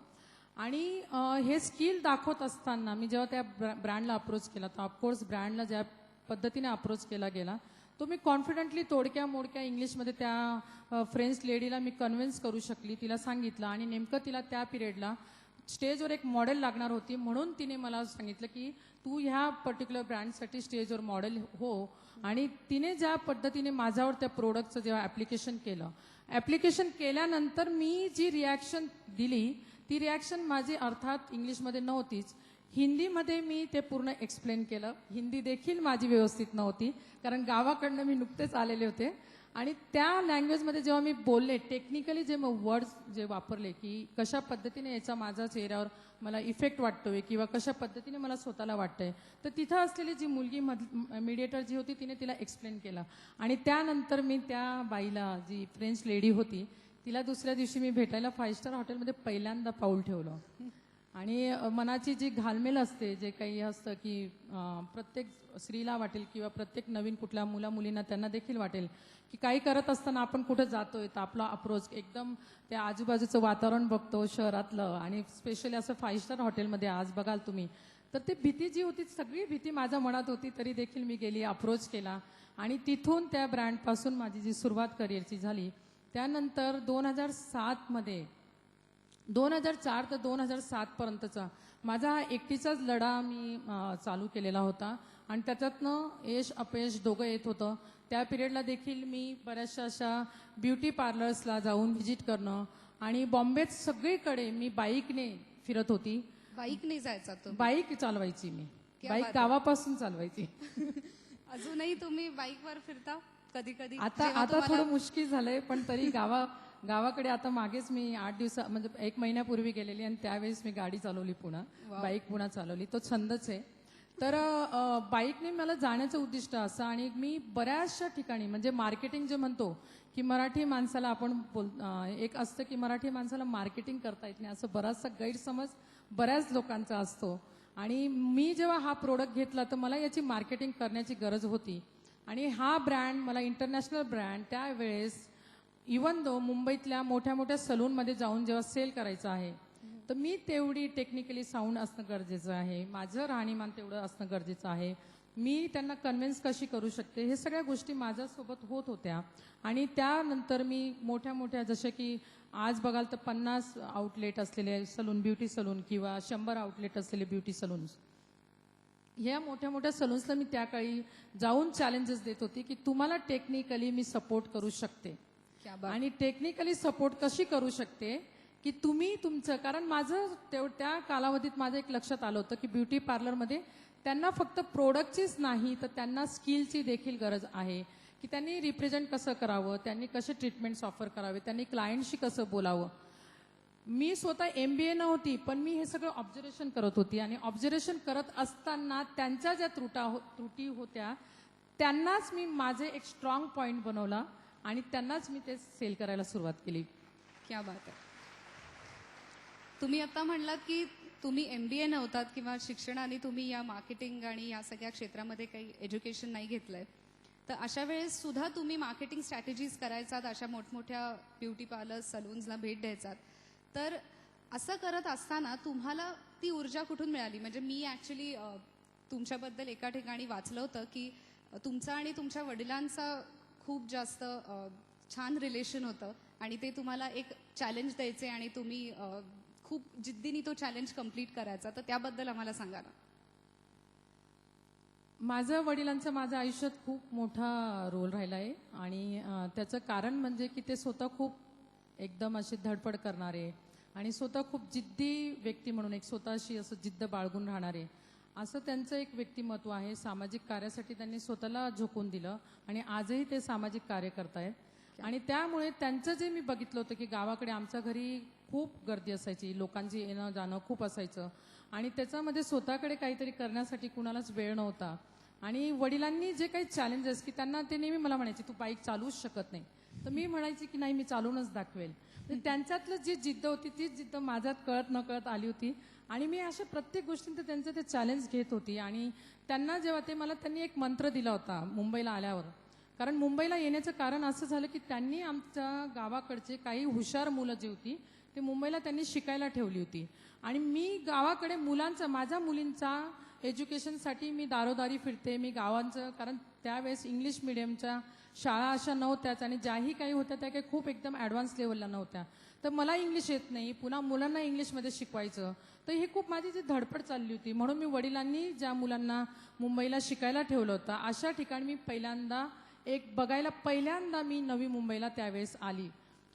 [SPEAKER 4] आणि हे स्किल दाखवत असताना मी जेव्हा त्या ब्रँडला अप्रोच केला, तर ऑफकोर्स ब्रँडला ज्या पद्धतीने अप्रोच केला गेला तो मी कॉन्फिडंटली तोडक्या मोडक्या इंग्लिशमध्ये त्या फ्रेंच लेडीला मी कन्व्हिन्स करू शकली, तिला सांगितलं. आणि नेमकं तिला त्या पिरियडला स्टेजवर एक मॉडेल लागणार होती, म्हणून तिने मला सांगितलं की तू ह्या पर्टिक्युलर ब्रँडसाठी स्टेजवर मॉडेल हो. आणि तिने ज्या पद्धतीने माझ्यावर त्या प्रोडक्टचं जेव्हा ॲप्लिकेशन केल्यानंतर मी जी रिॲक्शन दिली ती रिॲक्शन माझी अर्थात इंग्लिशमध्ये नव्हतीच, हिंदीमध्ये मी ते पूर्ण एक्सप्लेन केलं. हिंदी देखील माझी व्यवस्थित नव्हती, कारण गावाकडनं मी नुकतेच आलेले होते. आणि त्या लँग्वेजमध्ये जेव्हा मी बोलले, टेक्निकली जे मग वर्ड्स जे वापरले की कशा पद्धतीने याचा माझ्या चेहऱ्यावर मला इफेक्ट वाटतोय किंवा कशा पद्धतीने मला स्वतःला वाटतंय, तर तिथं असलेली जी मुलगी मीडिएटर जी होती तिने तिला एक्सप्लेन केलं. आणि त्यानंतर मी त्या बाईला, जी फ्रेंच लेडी होती, तिला दुसऱ्या दिवशी मी भेटायला 5 स्टार हॉटेलमध्ये पहिल्यांदा पाऊल ठेवलं. आणि मनाची जी घालमेल असते, जे काही असतं की प्रत्येक स्त्रीला वाटेल किंवा प्रत्येक नवीन कुठल्या मुलींना त्यांना देखील वाटेल की काही करत असताना आपण कुठे जातोय तर आपला अप्रोच एकदम त्या आजूबाजूचं वातावरण बघतो शहरातलं, आणि स्पेशली असं 5 स्टार हॉटेलमध्ये आज बघाल तुम्ही, तर ती भीती जी होती, सगळी भीती माझ्या मनात होती, तरी देखील मी गेली, अप्रोच केला. आणि तिथून त्या ब्रँडपासून माझी जी सुरुवात करिअरची झाली. त्यानंतर 2007 2004 ते 2007 पर्यंतचा माझा हा एकटीचाच लढा मी चालू केलेला होता. आणि त्याच्यातनं यश अपयश दोघं येत होतं. त्या पिरियडला देखील मी बऱ्याचशा अशा ब्युटी पार्लर्सला जाऊन व्हिजिट करणं, आणि बॉम्बेत सगळीकडे मी बाईकने फिरत होती.
[SPEAKER 3] बाईकने जायचा तो?
[SPEAKER 4] बाईक चालवायची मी,
[SPEAKER 3] क्या
[SPEAKER 4] बाईक
[SPEAKER 3] बात आहे.
[SPEAKER 4] गावापासून चालवायची.
[SPEAKER 3] अजूनही तुम्ही बाईकवर फिरता कधी कधी?
[SPEAKER 4] आता थोडं मुश्किल झालंय, पण तरी गावाकडे आता मागेच मी 8 दिवसा म्हणजे 1 महिन्यापूर्वी गेलेली, आणि त्यावेळेस मी गाडी चालवली पुन्हा, बाईक पुन्हा चालवली. तो छंदच आहे. तर बाईकने मला जाण्याचं उद्दिष्ट असं, आणि मी बऱ्याचशा ठिकाणी म्हणजे मार्केटिंग जे म्हणतो की मराठी माणसाला आपण एक असतं की मराठी माणसाला मार्केटिंग करता येत नाही, असं बराचसा गैरसमज बऱ्याच लोकांचा असतो. आणि मी जेव्हा हा प्रोडक्ट घेतला तर मला याची मार्केटिंग करण्याची गरज होती. आणि हा ब्रँड मला इंटरनॅशनल ब्रँड त्यावेळेस इवन दो मुंबईतल्या मोठ्या मोठ्या सलूनमध्ये जाऊन जेव्हा सेल करायचं आहे तर मी तेवढी टेक्निकली साऊंड असणं गरजेचं आहे, माझं राहणीमान तेवढं असणं गरजेचं आहे, मी त्यांना कन्व्हिन्स कशी करू शकते, हे सगळ्या गोष्टी माझ्यासोबत होत होत्या. आणि त्यानंतर मी मोठ्या मोठ्या जसे की आज बघाल तर 50 आउटलेट असलेले सलून, ब्युटी सलून किंवा 100 आउटलेट असलेले ब्युटी सलून्स, ह्या मोठ्या मोठ्या सलून्सला मी त्या काळी जाऊन चॅलेंजेस देत होती की तुम्हाला टेक्निकली मी सपोर्ट करू शकते.
[SPEAKER 3] क्या बात.
[SPEAKER 4] आणि टेक्निकली सपोर्ट कशी करू शकते की तुम्ही तुमचं, कारण माझं त्या कालावधीत माझं एक लक्षात आलं होतं की ब्युटी पार्लरमध्ये त्यांना फक्त प्रोडक्टचीच नाही तर त्यांना स्किलची देखील गरज आहे की त्यांनी रिप्रेझेंट कसं करावं, त्यांनी कसे ट्रीटमेंट्स ऑफर करावे, त्यांनी क्लायंटशी कसं बोलावं. मी स्वतः MBA नव्हती पण मी हे सगळं ऑब्झर्वेशन करत होती आणि ऑब्झर्वेशन करत असताना त्यांच्या ज्या त्रुटी होत्या त्यांनाच मी माझे एक स्ट्रॉंग पॉईंट बनवला आणि त्यांनाच मी ते सेल करायला सुरुवात केली.
[SPEAKER 3] क्या बात आहे. तुम्ही आता म्हणलात की तुम्ही MBA नव्हतात किंवा शिक्षणाने तुम्ही या मार्केटिंग आणि या सगळ्या क्षेत्रामध्ये काही एज्युकेशन नाही घेतलंय, तर अशा वेळेस सुद्धा तुम्ही मार्केटिंग स्ट्रॅटेजीज करायचात, अशा मोठमोठ्या ब्युटी पार्लर्स सलून्सला भेट द्यायचात. तर असं करत असताना तुम्हाला ती ऊर्जा कुठून मिळाली? म्हणजे मी ॲक्च्युली तुमच्याबद्दल एका ठिकाणी वाचलं होतं की तुमचा आणि तुमच्या वडिलांचा खूप जास्त छान रिलेशन होतं आणि ते तुम्हाला एक चॅलेंज द्यायचे आणि तुम्ही खूप जिद्दीने तो चॅलेंज कम्प्लीट करायचा, तर त्याबद्दल आम्हाला सांगा ना.
[SPEAKER 4] माझं वडिलांचा माझ्या आयुष्यात खूप मोठा रोल राहिला आहे आणि त्याचं कारण म्हणजे की ते स्वतः खूप एकदम असे धडपड करणारे आणि स्वतः खूप जिद्दी व्यक्ती म्हणून एक स्वतःशी असं जिद्द बाळगून राहणारे असं त्यांचं एक व्यक्तिमत्व आहे. सामाजिक कार्यासाठी त्यांनी स्वतःला झोकून दिलं आणि आजही ते सामाजिक कार्य करतायत. आणि त्यामुळे त्यांचं जे मी बघितलं होतं की गावाकडे आमच्या घरी खूप गर्दी असायची, लोकांची येणं जाणं खूप असायचं आणि त्याच्यामध्ये स्वतःकडे काहीतरी करण्यासाठी कुणालाच वेळ नव्हता. आणि वडिलांनी जे काही चॅलेंजेस की त्यांना ते नेहमी मला म्हणायचे तू बाईक चालवूच शकत नाही, तर मी म्हणायची की नाही मी चालवूनच दाखवेल. तर त्यांच्यातलं जी जिद्द होती तीच जिद्द माझ्यात कळत न कळत आली होती आणि मी अशा प्रत्येक गोष्टींचं त्यांचं ते चॅलेंज घेत होती. आणि त्यांना जेव्हा त्यांनी एक मंत्र दिला होता मुंबईला आल्यावर, कारण मुंबईला येण्याचं कारण असं झालं की त्यांनी आमच्या गावाकडचे काही हुशार मुलं जी होती ते मुंबईला त्यांनी शिकायला ठेवली होती आणि मी गावाकडे माझ्या मुलींचा एज्युकेशनसाठी मी दारोदारी फिरते. मी गावांचं, कारण त्यावेळेस इंग्लिश मिडियमच्या शाळा अशा नव्हत्याच आणि ज्याही काही होत्या त्या काही खूप एकदम ॲडव्हान्स लेवलला नव्हत्या, तर मला इंग्लिश येत नाही, पुन्हा मुलांना इंग्लिशमध्ये शिकवायचं, तर ही खूप माझी जी धडपड चालली होती. म्हणून मी वडिलांनी ज्या मुलांना मुंबईला शिकायला ठेवलं होतं अशा ठिकाणी मी पहिल्यांदा मी नवी मुंबईला त्यावेळेस आली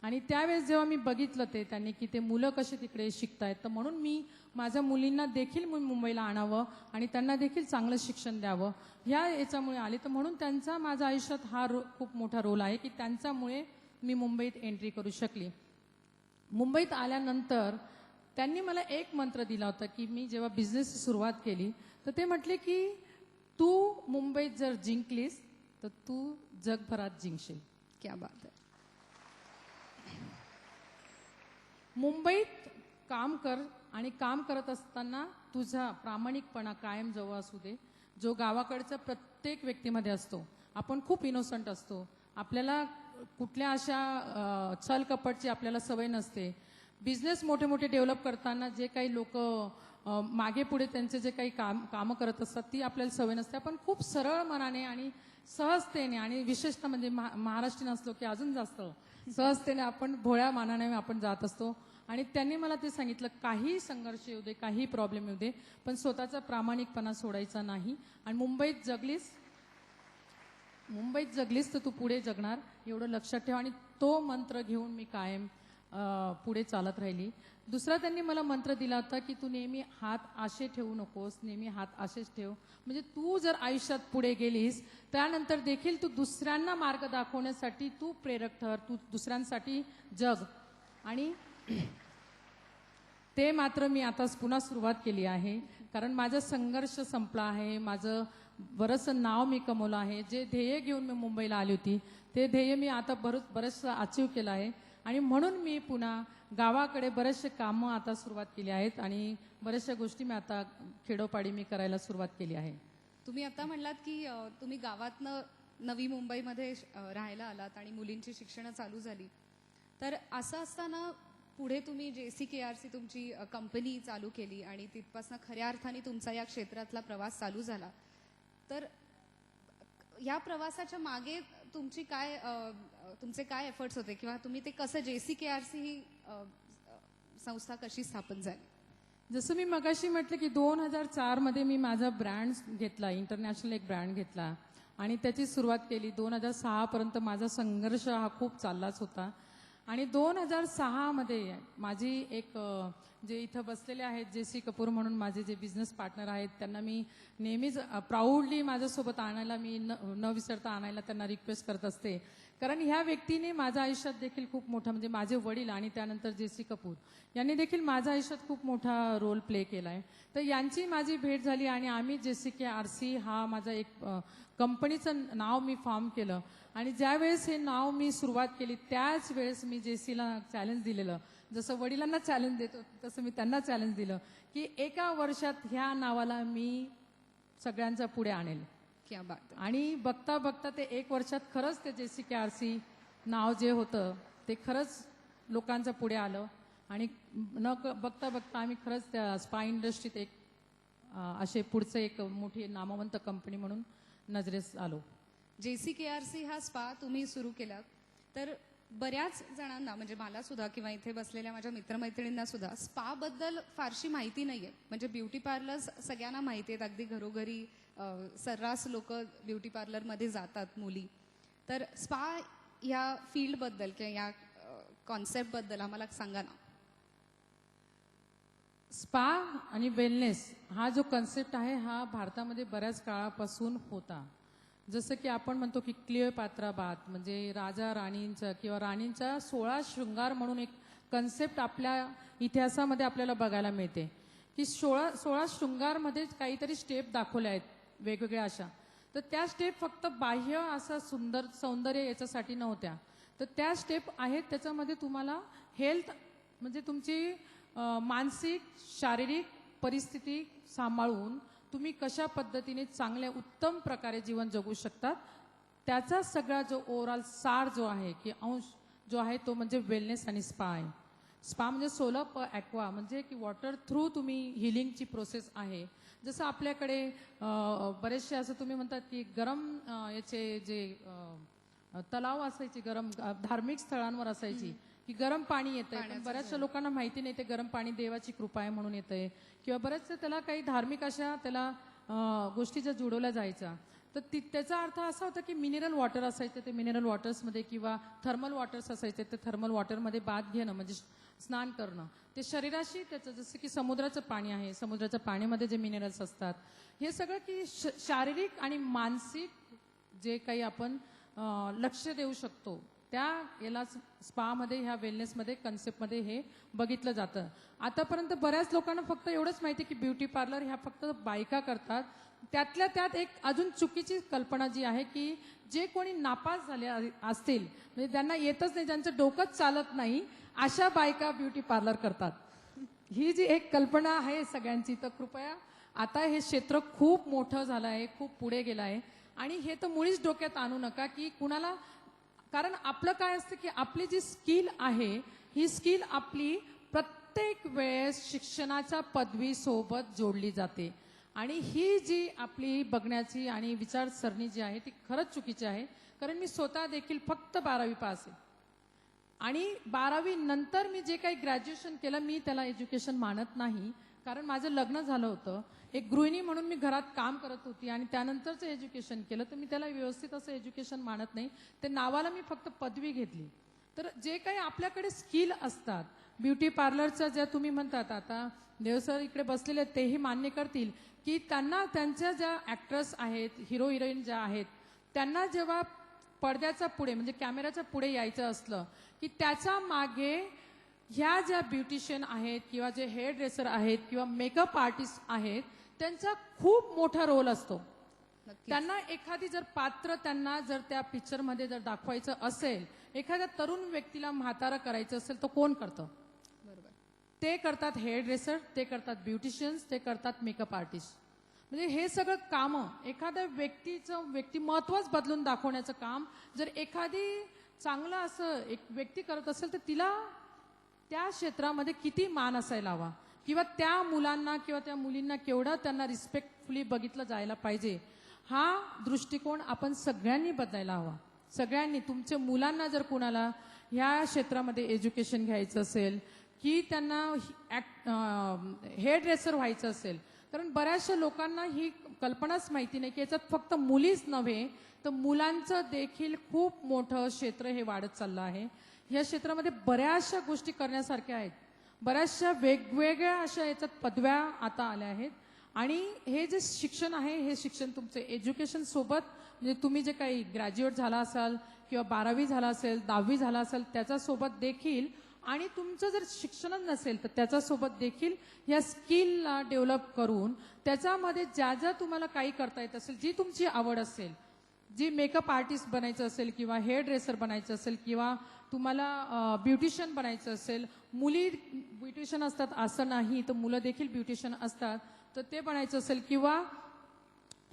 [SPEAKER 4] आणि त्यावेळेस जेव्हा मी बघितलं त्यांनी की ते मुलं कसे तिकडे शिकतायत, तर म्हणून मी माझ्या मुलींना देखील मुंबईला आणावं आणि त्यांना देखील चांगलं शिक्षण द्यावं ह्या याच्यामुळे आले. तर म्हणून त्यांचा माझ्या आयुष्यात हा खूप मोठा रोल आहे की त्यांच्यामुळे मी मुंबईत एंट्री करू शकली. मुंबईत आल्यानंतर त्यांनी मला एक मंत्र दिला होता की मी जेव्हा बिझनेसची सुरुवात केली तर ते म्हटले की तू मुंबईत जर जिंकलीस तर तू जगभरात जिंकशील.
[SPEAKER 3] क्या बात आहे.
[SPEAKER 4] मुंबईत काम कर आणि काम करत असताना तुझा प्रामाणिकपणा कायम जवळ असू दे, जो गावाकडच्या प्रत्येक व्यक्तीमध्ये असतो. आपण खूप इनोसंट असतो, आपल्याला कुठल्या अशा छलकपटची आपल्याला सवय नसते. बिझनेस मोठे मोठे डेव्हलप करताना जे काही लोक मागे पुढे त्यांचे जे काही कामं करत असतात ती आपल्याला सवय नसते. आपण खूप सरळ मनाने आणि सहजतेने आणि विशेषतः म्हणजे महाराष्ट्रीयन असलो की अजून जास्त सहजतेने आपण भोळ्या मानाने आपण जात असतो. आणि त्यांनी मला ते सांगितलं काही संघर्ष येऊ दे, काही प्रॉब्लेम येऊ दे, पण स्वतःचा प्रामाणिकपणा सोडायचा नाही. आणि मुंबईत जगलीस तर तू पुढे जगणार, एवढं लक्षात ठेव. आणि तो मंत्र घेऊन मी कायम पुढे चालत राहिली. दुसरा त्यांनी मला मंत्र दिला होता की तू नेहमी हात आशे ठेवू नकोस, नेहमी हात आशेच ठेव. म्हणजे तू जर आयुष्यात पुढे गेलीस त्यानंतर देखील तू दुसऱ्यांना मार्ग दाखवण्यासाठी तू प्रेरक ठर, तू दुसऱ्यांसाठी जग. आणि ते मात्र मी आता पुन्हा सुरुवात केली आहे, कारण माझा संघर्ष संपला आहे, माझं बरंचसं नाव मी कमवलं आहे. जे ध्येय घेऊन मी मुंबईला आली होती ते ध्येय मी आता बरंचसं अचीव केलं आहे. आणि म्हणून मी पुन्हा गावाकडे बरेचसे कामं आता सुरुवात केली आहेत आणि बऱ्याचशा गोष्टी मी आता खेडोपाडी मी करायला सुरुवात केली आहे.
[SPEAKER 3] तुम्ही आता म्हणलात की तुम्ही गावातनं नवी मुंबईमध्ये राहायला आलात आणि मुलींची शिक्षणं चालू झाली. तर असं असताना पुढे तुम्ही JCKRC तुमची कंपनी चालू केली आणि तिथपासून खऱ्या अर्थाने तुमचा या क्षेत्रातला प्रवास चालू झाला. तर या प्रवासाच्या मागे तुमची काय तुमचे काय एफर्ट्स होते किंवा तुम्ही ते कसं JCKRC ही संस्था कशी स्थापन झाली?
[SPEAKER 4] जसं मी मगाशी म्हटलं की 2004 मध्ये मी माझा ब्रँड घेतला, इंटरनॅशनल एक ब्रँड घेतला आणि त्याची सुरुवात केली. 2006 पर्यंत माझा संघर्ष हा खूप चाललाच होता आणि 2006 मध्ये माझी एक जे इथं बसलेले आहेत JC कपूर म्हणून माझे जे बिझनेस पार्टनर आहेत त्यांना मी नेहमीच प्राऊडली माझ्यासोबत आणायला मी न विसरता आणायला त्यांना रिक्वेस्ट करत असते. कारण ह्या व्यक्तीने माझ्या आयुष्यात देखील खूप मोठा म्हणजे माझे वडील आणि त्यानंतर JC कपूर यांनी देखील माझ्या आयुष्यात खूप मोठा रोल प्ले केला आहे. तर यांची माझी भेट झाली आणि आम्ही JCKRC हा माझा एक कंपनीचं नाव मी फॉर्म केलं आणि ज्यावेळेस हे नाव मी सुरुवात केली त्याच वेळेस मी JCला चॅलेंज दिलेलं. जसं वडिलांना चॅलेंज देतो तसं मी त्यांना चॅलेंज दिलं की एका वर्षात ह्या नावाला मी सगळ्यांच्या पुढे आणेल.
[SPEAKER 3] क्या बात आहे.
[SPEAKER 4] आणि बघता बघता ते एक वर्षात खरंच ते JCKRC नाव जे होतं ते खरंच लोकांच्या पुढे आलं आणि बघता बघता आम्ही खरंच त्या स्पा इंडस्ट्रीत एक असे पुढचे एक मोठी नामवंत कंपनी म्हणून नजरेस आलो.
[SPEAKER 3] JCKRC हा स्पा तुम्ही सुरू केलात. तर बऱ्याच जणांना म्हणजे मला सुद्धा किंवा इथे बसलेल्या माझ्या मित्रमैत्रिणींना सुद्धा स्पा बद्दल फारशी माहिती नाहीये. म्हणजे ब्युटी पार्लर्स सगळ्यांना माहिती आहेत, अगदी घरोघरी सर्रास लोक ब्युटी पार्लरमध्ये जातात मुली. तर स्पा या फील्ड बद्दल किंवा या कॉन्सेप्ट बद्दल आम्हाला सांगा ना.
[SPEAKER 4] स्पा आणि वेलनेस हा जो कन्सेप्ट आहे हा भारतामध्ये बऱ्याच काळापासून होता. जसं की आपण म्हणतो की क्लिओपात्रा बाथ म्हणजे राजा राणींचा किंवा राणींचा 16 शृंगार म्हणून एक कन्सेप्ट आपल्या इतिहासामध्ये आपल्याला बघायला मिळते की 16 शृंगारमध्ये काहीतरी स्टेप दाखवल्या आहेत वेगवेगळ्या अशा. तर त्या स्टेप फक्त बाह्य असं सुंदर सौंदर्य याच्यासाठी नव्हत्या. तर त्या स्टेप आहेत त्याच्यामध्ये तुम्हाला हेल्थ म्हणजे तुमची मानसिक शारीरिक परिस्थिती सांभाळून तुम्ही कशा पद्धतीने चांगल्या उत्तम प्रकारे जीवन जगू शकतात त्याचा सगळा जो ओव्हरऑल सार जो आहे की अंश जो आहे तो म्हणजे वेलनेस आणि स्पा आहे. स्पा म्हणजे सोलर ॲक्वा म्हणजे की वॉटर थ्रू तुम्ही हिलिंगची प्रोसेस आहे. जसं आपल्याकडे बरेचसे असं तुम्ही म्हणतात की गरम याचे जे तलाव असायचे गरम धार्मिक स्थळांवर असायची की गरम पाणी येतंय पण बऱ्याचशा लोकांना माहिती नाही ते गरम पाणी देवाची कृपा आहे म्हणून येतंय किंवा बऱ्याचशा त्याला काही धार्मिक अशा त्याला गोष्टी ज्या जुळवल्या जायच्या. तर त्याचा अर्थ असा होता की मिनरल वॉटर असायचं ते मिनरल वॉटर्समध्ये किंवा थर्मल वॉटर्स असायचे ते थर्मल वॉटरमध्ये बाथ घेणं म्हणजे स्नान करणं ते शरीराशी त्याचं जसं की समुद्राचं पाणी आहे समुद्राच्या पाण्यामध्ये जे मिनरल्स असतात हे सगळं की शारीरिक आणि मानसिक जे काही आपण लक्ष देऊ शकतो त्या याला स्पामध्ये ह्या वेलनेसमध्ये कन्सेप्टमध्ये हे बघितलं जातं. आतापर्यंत बऱ्याच लोकांना फक्त एवढंच माहिती आहे की ब्युटी पार्लर ह्या फक्त बायका करतात. त्यातल्या त्यात एक अजून चुकीची कल्पना जी आहे की जे कोणी नापास झाले असतील म्हणजे त्यांना येतच नाही ज्यांचं डोकंच चालत नाही अशा बायका ब्युटी पार्लर करतात. ही जी एक कल्पना आहे सगळ्यांची तर कृपया आता हे क्षेत्र खूप मोठं झालं आहे खूप पुढे गेलं आहे आणि हे तर मुळीच डोक्यात आणू नका की कुणाला कारण आपलं काय असतं की आपली जी स्किल आहे ही स्किल आपली प्रत्येक वेळेस शिक्षणाच्या पदवी सोबत जोडली जाते आणि ही जी आपली बघण्याची आणि विचारसरणी जी आहे ती खरंच चुकीची आहे. कारण मी स्वतः देखील फक्त 12वी पास आहे आणि 12वी नंतर मी जे काही ग्रॅज्युएशन केलं मी त्याला एज्युकेशन मानत नाही. कारण माझं लग्न झालं होतं एक गृहिणी म्हणून मी घरात काम करत होती आणि त्यानंतरचं एज्युकेशन केलं तर मी त्याला व्यवस्थित असं एज्युकेशन मानत नाही. ते नावाला मी फक्त पदवी घेतली. तर जे काही आपल्याकडे स्किल असतात ब्युटी पार्लरच्या ज्या तुम्ही म्हणतात आता देवसर इकडे बसलेले तेही मान्य करतील की त्यांना त्यांच्या ज्या ॲक्ट्रेस आहेत हिरो हिरोईन ज्या आहेत त्यांना जेव्हा पडद्याच्या पुढे म्हणजे कॅमेऱ्याच्या पुढे यायचं असलं की त्याच्या मागे ह्या ज्या ब्युटिशियन आहेत किंवा जे हेअर ड्रेसर आहेत किंवा मेकअप आर्टिस्ट आहेत त्यांचा खूप मोठा रोल असतो. त्यांना एखादी जर पात्र त्यांना जर त्या पिक्चरमध्ये जर दाखवायचं असेल एखाद्या तरुण व्यक्तीला म्हातारा करायचं असेल तर कोण करतं?
[SPEAKER 3] बरोबर.
[SPEAKER 4] ते करतात हेअर ड्रेसर ते करतात ब्युटिशियन्स ते करतात मेकअप आर्टिस्ट. म्हणजे हे सगळं कामं एखाद्या व्यक्तीचं व्यक्तिमत्वच बदलून दाखवण्याचं काम जर एखादी चांगलं असं एक व्यक्ती करत असेल तर तिला त्या क्षेत्रामध्ये किती मान असायला हवा किंवा त्या मुलांना किंवा त्या मुलींना केवढं त्यांना रिस्पेक्टफुली बघितलं जायला पाहिजे, हा दृष्टिकोन आपण सगळ्यांनी बदलायला हवा. सगळ्यांनी तुमच्या मुलांना जर कुणाला ह्या क्षेत्रामध्ये एज्युकेशन घ्यायचं असेल की त्यांना हेअर ड्रेसर व्हायचं असेल, कारण बऱ्याचशा लोकांना ही कल्पनाच माहिती नाही की याच्यात फक्त मुलीच नव्हे तर मुलांचं देखील खूप मोठं क्षेत्र हे वाढत चाललं आहे. या क्षेत्रामध्ये बऱ्याचशा गोष्टी करण्यासारख्या आहेत, बऱ्याचशा वेगवेगळ्या अशा याच्यात पदव्या आता आल्या आहेत. आणि हे जे शिक्षण आहे हे शिक्षण तुमचे एज्युकेशन सोबत म्हणजे तुम्ही जे काही ग्रॅज्युएट झाला असाल किंवा 12वी झाला असेल 10वी झाला असेल त्याच्यासोबत देखील आणि तुमचं जर शिक्षणच नसेल तर त्याच्यासोबत देखील या स्किलला डेव्हलप करून त्याच्यामध्ये ज्या ज्या तुम्हाला काही करता येत असेल, जी तुमची आवड असेल, जी मेकअप आर्टिस्ट बनायचं असेल किंवा हेअर ड्रेसर बनायचं असेल किंवा तुम्हाला ब्युटिशियन बनायचं असेल, मुली ब्युटिशियन असतात असं नाही तर मुलं देखील ब्युटिशियन असतात, तर ते बनायचं असेल किंवा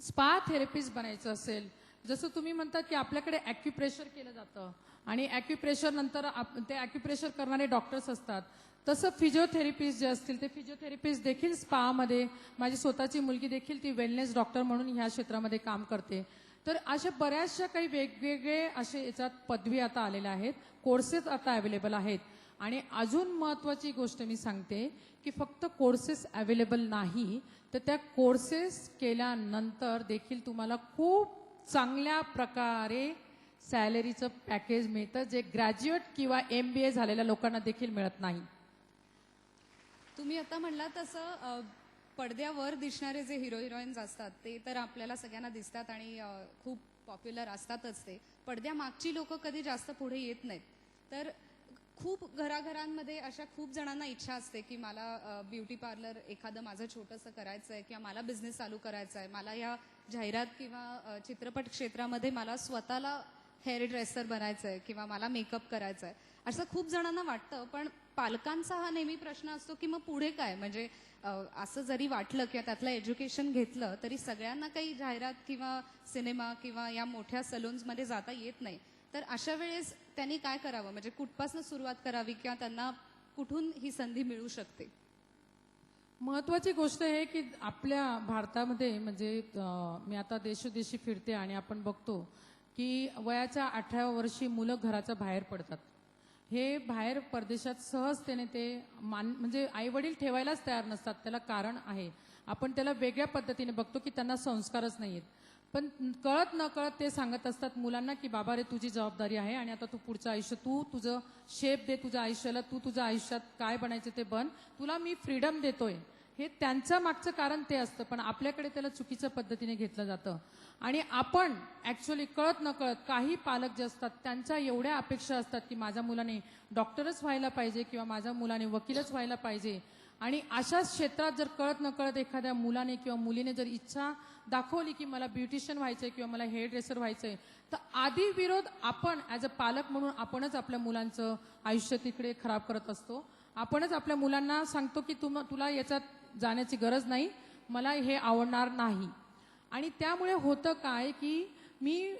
[SPEAKER 4] स्पा थेरपिस्ट बनायचं असेल. जसं तुम्ही म्हणतात की आपल्याकडे ॲक्युप्रेशर केलं जातं आणि ॲक्युप्रेशर नंतर ते ॲक्युप्रेशर करणारे डॉक्टर्स असतात, तसं फिजिओथेरपिस्ट जे असतील ते फिजिओथेरपिस्ट देखील स्पामध्ये, माझी स्वतःची मुलगी देखील ती वेलनेस डॉक्टर म्हणून ह्या क्षेत्रामध्ये काम करते. तर अशा बऱ्याचशा काही वेगवेगळे असे याच्यात पदवी आता आलेल्या आहेत, कोर्सेस आता अवेलेबल आहेत. आणि अजून महत्त्वाची गोष्ट मी सांगते की फक्त कोर्सेस अवेलेबल नाही तर त्या कोर्सेस केल्यानंतर देखील तुम्हाला खूप चांगल्या प्रकारे सॅलरीचं पॅकेज मिळतं, जे ग्रॅज्युएट किंवा MBA झालेल्या लोकांना देखील मिळत नाही.
[SPEAKER 3] तुम्ही आता म्हणला तसं पडद्यावर दिसणारे जे हिरो हिरोईन्स असतात ते तर आपल्याला सगळ्यांना दिसतात आणि खूप पॉप्युलर असतातच. ते पडद्यामागची लोक कधी जास्त पुढे येत नाहीत. तर खूप घराघरांमध्ये अशा खूप जणांना इच्छा असते की मला ब्युटी पार्लर एखादं माझं छोटंसं करायचं आहे किंवा मला बिझनेस चालू करायचा आहे, मला या जाहिरात किंवा चित्रपट क्षेत्रामध्ये मला स्वतःला हेअर ड्रेसर बनायचं आहे किंवा मला मेकअप करायचा आहे, असं खूप जणांना वाटतं. पण पालकांचा हा नेहमी प्रश्न असतो की मग पुढे काय, म्हणजे असं जरी वाटलं किंवा त्यातलं एज्युकेशन घेतलं तरी सगळ्यांना काही जाहिरात किंवा सिनेमा किंवा या मोठ्या सलून्समध्ये जाता येत नाही. तर अशा वेळेस त्यांनी काय करावं, म्हणजे कुठपासून सुरुवात करावी किंवा त्यांना कुठून ही संधी मिळू शकते?
[SPEAKER 4] महत्वाची गोष्ट आहे की आपल्या भारतामध्ये म्हणजे मी आता देशोदेशी फिरते आणि आपण बघतो की वयाच्या 18व्या वर्षी मुलं घराच्या बाहेर पडतात. हे बाहेर परदेशात सहजतेने ते म्हणजे आई वडील ठेवायलाच तयार नसतात. त्याला कारण आहे, आपण त्याला वेगळ्या पद्धतीने बघतो की त्यांना संस्कारच नाहीयेत. पण कळत न कळत ते सांगत असतात मुलांना की बाबा रे तुझी जबाबदारी आहे आणि आता तू पुढचं आयुष्य तू तुझं शेप दे तुझ्या आयुष्याला, तू तुझ्या आयुष्यात काय बनायचं ते बन, तुला मी फ्रीडम देतोय. हे त्यांचं मागचं कारण ते असतं, पण आपल्याकडे त्याला चुकीच्या पद्धतीने घेतलं जातं. आणि आपण ऍक्च्युअली कळत न कळत काही पालक जे असतात त्यांच्या एवढ्या अपेक्षा असतात की माझ्या मुलाने डॉक्टरच व्हायला पाहिजे किंवा माझ्या मुलाने वकीलच व्हायला पाहिजे. आणि अशाच क्षेत्रात जर कळत न कळत एखाद्या मुलाने किंवा मुलीने जर इच्छा दाखवली की मला ब्युटिशियन व्हायचंय किंवा मला हेअर ड्रेसर व्हायचंय, तर आधी विरोध आपण ऍज अ पालक म्हणून आपणच आपल्या मुलांचं आयुष्य तिकडे खराब करत असतो. आपणच आपल्या मुलांना सांगतो की तुला याच्यात जाण्याची गरज नाही, मला हे आवडणार नाही. आणि त्यामुळे होतं काय की मी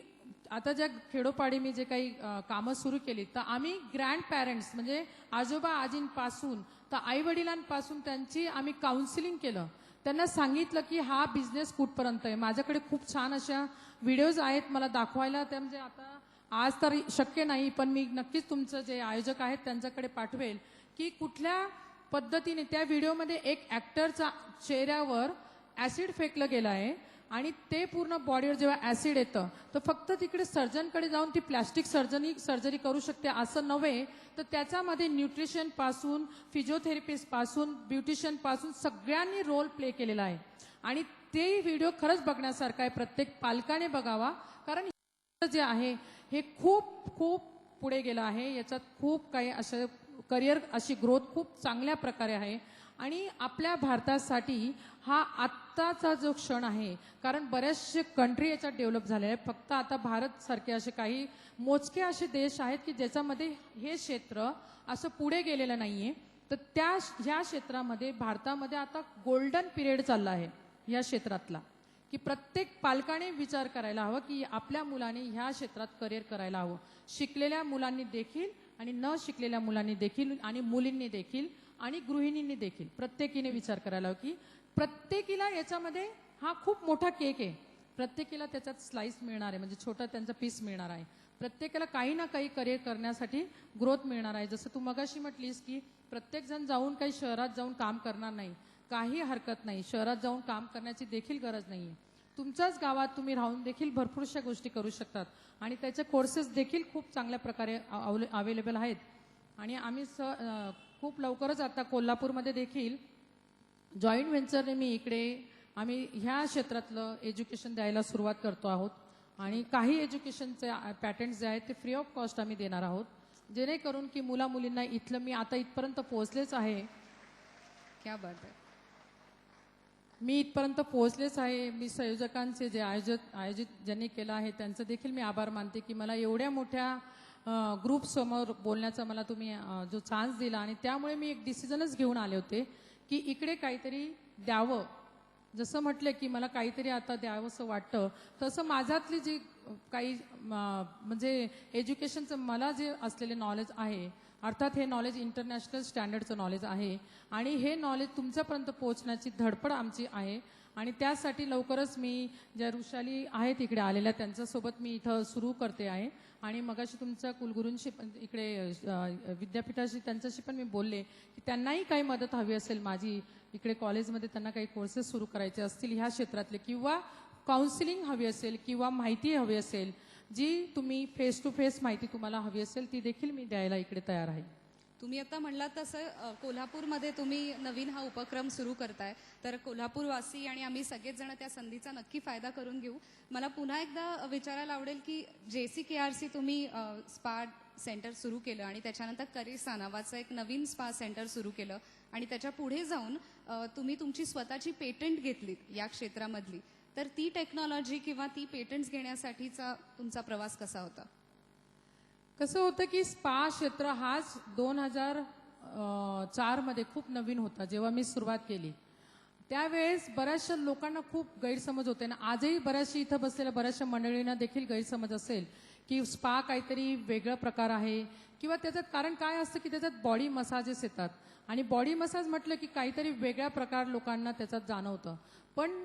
[SPEAKER 4] आता ज्या खेडोपाडी मी जे काही कामं सुरू केली तर आम्ही ग्रँड पॅरेंट्स म्हणजे आजोबा आजींपासून तर आई वडिलांपासून त्यांची आम्ही काउन्सिलिंग केलं. त्यांना सांगितलं की हा बिझनेस कुठपर्यंत आहे. माझ्याकडे खूप छान अशा व्हिडिओज आहेत मला दाखवायला, त्या म्हणजे आता आज तर शक्य नाही पण मी नक्कीच तुमचं जे आयोजक आहेत त्यांच्याकडे पाठवेल की कुठल्या पद्धतीने त्या व्हिडिओमध्ये एक ऍक्टरचा चेहऱ्यावर ऍसिड फेकलं गेलं आहे आणि ते पूर्ण बॉडीवर जेव्हा ऍसिड येतं तर फक्त तिकडे सर्जनकडे जाऊन ती प्लॅस्टिक सर्जरी करू शकते असं नव्हे, तर त्याच्यामध्ये न्यूट्रिशन पासून फिजिओथेरपिस्ट पासून ब्युटिशियन पासून सगळ्यांनी रोल प्ले केलेला आहे. आणि ते व्हिडिओ खरंच बघण्यासारखा आहे, प्रत्येक पालकाने बघावा. कारण जे आहे हे खूप खूप पुढे गेलं आहे, याच्यात खूप काही असं करिअर अशी ग्रोथ खूप चांगल्या प्रकारे आहे. आणि आपल्या भारतासाठी हा आत्ताचा जो क्षण आहे, कारण बरेचसे कंट्री याच्यात डेव्हलप झाले आहे. फक्त आता भारत सारखे असे काही मोजके असे देश आहेत की ज्याच्यामध्ये हे क्षेत्र असं पुढे गेलेलं नाहीये. तर ह्या क्षेत्रामध्ये भारतामध्ये आता गोल्डन पिरियड चालला आहे. या क्षेत्रातला, की प्रत्येक पालकाने विचार करायला हवा की आपल्या मुलाने ह्या क्षेत्रात करिअर करायला हवं. शिकलेल्या मुलांनी देखील आणि न शिकलेल्या मुलांनी देखील आणि मुलींनी देखील आणि गृहिणींनी देखील प्रत्येकीने विचार करायला हवा की प्रत्येकीला याच्यामध्ये हा खूप मोठा केक आहे. प्रत्येकीला त्याच्यात स्लाइस मिळणार आहे, म्हणजे छोटा त्यांचा पीस मिळणार आहे. प्रत्येकाला काही ना काही करिअर करण्यासाठी ग्रोथ मिळणार आहे. जसं तू मगाशी म्हटलीस की प्रत्येक जण जाऊन काही शहरात जाऊन काम करणार नाही, काही हरकत नाही. शहरात जाऊन काम करण्याची देखील गरज नाहीये. तुमच्याच गावात तुम्ही राहून देखील भरपूरशा गोष्टी करू शकतात आणि त्याचे कोर्सेस देखील खूप चांगल्या प्रकारे अवेलेबल आहेत. आणि आम्ही खूप लवकरच आता कोल्हापूरमध्ये देखील जॉईंट व्हेंचरने मी इकडे आम्ही ह्या क्षेत्रातलं एज्युकेशन द्यायला सुरुवात करतो आहोत. आणि काही एज्युकेशनचे पॅटर्न्स जे आहेत ते फ्री ऑफ कॉस्ट आम्ही देणार आहोत, जेणेकरून की मुला मुलींना इथलं मी आता इथपर्यंत पोहोचलेच आहे.
[SPEAKER 3] क्या बात आहे.
[SPEAKER 4] मी इथपर्यंत पोहोचलेच आहे. मी संयोजकांचे जे आयोजित ज्यांनी केलं आहे त्यांचं देखील मी आभार मानते की मला एवढ्या मोठ्या ग्रुप समोर बोलण्याचा मला तुम्ही जो चान्स दिला. आणि त्यामुळे मी एक डिसिजनच घेऊन आले होते की इकडे काहीतरी द्यावं. जसं म्हटलं की मला काहीतरी आता द्यावंसं वाटतं, तसं माझ्यातली जी काही म्हणजे एज्युकेशनचं मला जे असलेले नॉलेज आहे, अर्थात हे नॉलेज इंटरनॅशनल स्टँडर्डचं नॉलेज आहे आणि हे नॉलेज तुमच्यापर्यंत पोहोचण्याची धडपड आमची आहे. आणि त्यासाठी लवकरच मी ज्या ऋषाली आहेत इकडे आलेल्या त्यांच्यासोबत मी इथं सुरू करते आहे. आणि मगाशी तुमच्या कुलगुरूंशी इकडे विद्यापीठाशी त्यांच्याशी पण मी बोलले की त्यांनाही काही मदत हवी असेल माझी, इकडे कॉलेजमध्ये त्यांना काही कोर्सेस सुरू करायचे असतील ह्या क्षेत्रातले, किंवा काउन्सिलिंग हवी असेल किंवा माहिती हवी असेल, जी तुम्ही फेस टू फेस माहिती तुम्हाला हवी असेल ती देखील मी द्यायला इकडे तयार आहे.
[SPEAKER 3] तुम्ही आता म्हणलात तसं कोल्हापूरमध्ये तुम्ही नवीन हा उपक्रम सुरू करताय, तर कोल्हापूरवासी आणि आम्ही सगळेच जण त्या संधीचा नक्की फायदा करून घेऊ. मला पुन्हा एकदा विचारायला आवडेल की JCKRC तुम्ही स्पा सेंटर सुरू केलं आणि त्याच्यानंतर करिसा नावाचं एक नवीन स्पा सेंटर सुरू केलं आणि त्याच्या पुढे जाऊन तुम्ही तुमची स्वतःची पेटंट घेतलीत या क्षेत्रामधली. तर ती टेक्नॉलॉजी किंवा ती पेटंट्स घेण्यासाठीचा तुमचा प्रवास कसा होता?
[SPEAKER 4] कसं होतं की स्पा क्षेत्र हाच 2004 मध्ये खूप नवीन होता. जेव्हा मी सुरुवात केली त्यावेळेस बऱ्याचशा लोकांना खूप गैरसमज होते ना, आजही बऱ्याचशा इथं बसलेल्या बऱ्याचशा मंडळींना देखील गैरसमज असेल की स्पा काहीतरी वेगळा प्रकार आहे किंवा त्याच्यात कारण काय असतं की त्याच्यात बॉडी मसाजेस येतात आणि बॉडी मसाज म्हटलं की काहीतरी वेगळा प्रकार लोकांना त्याच्यात जाणवतं. पण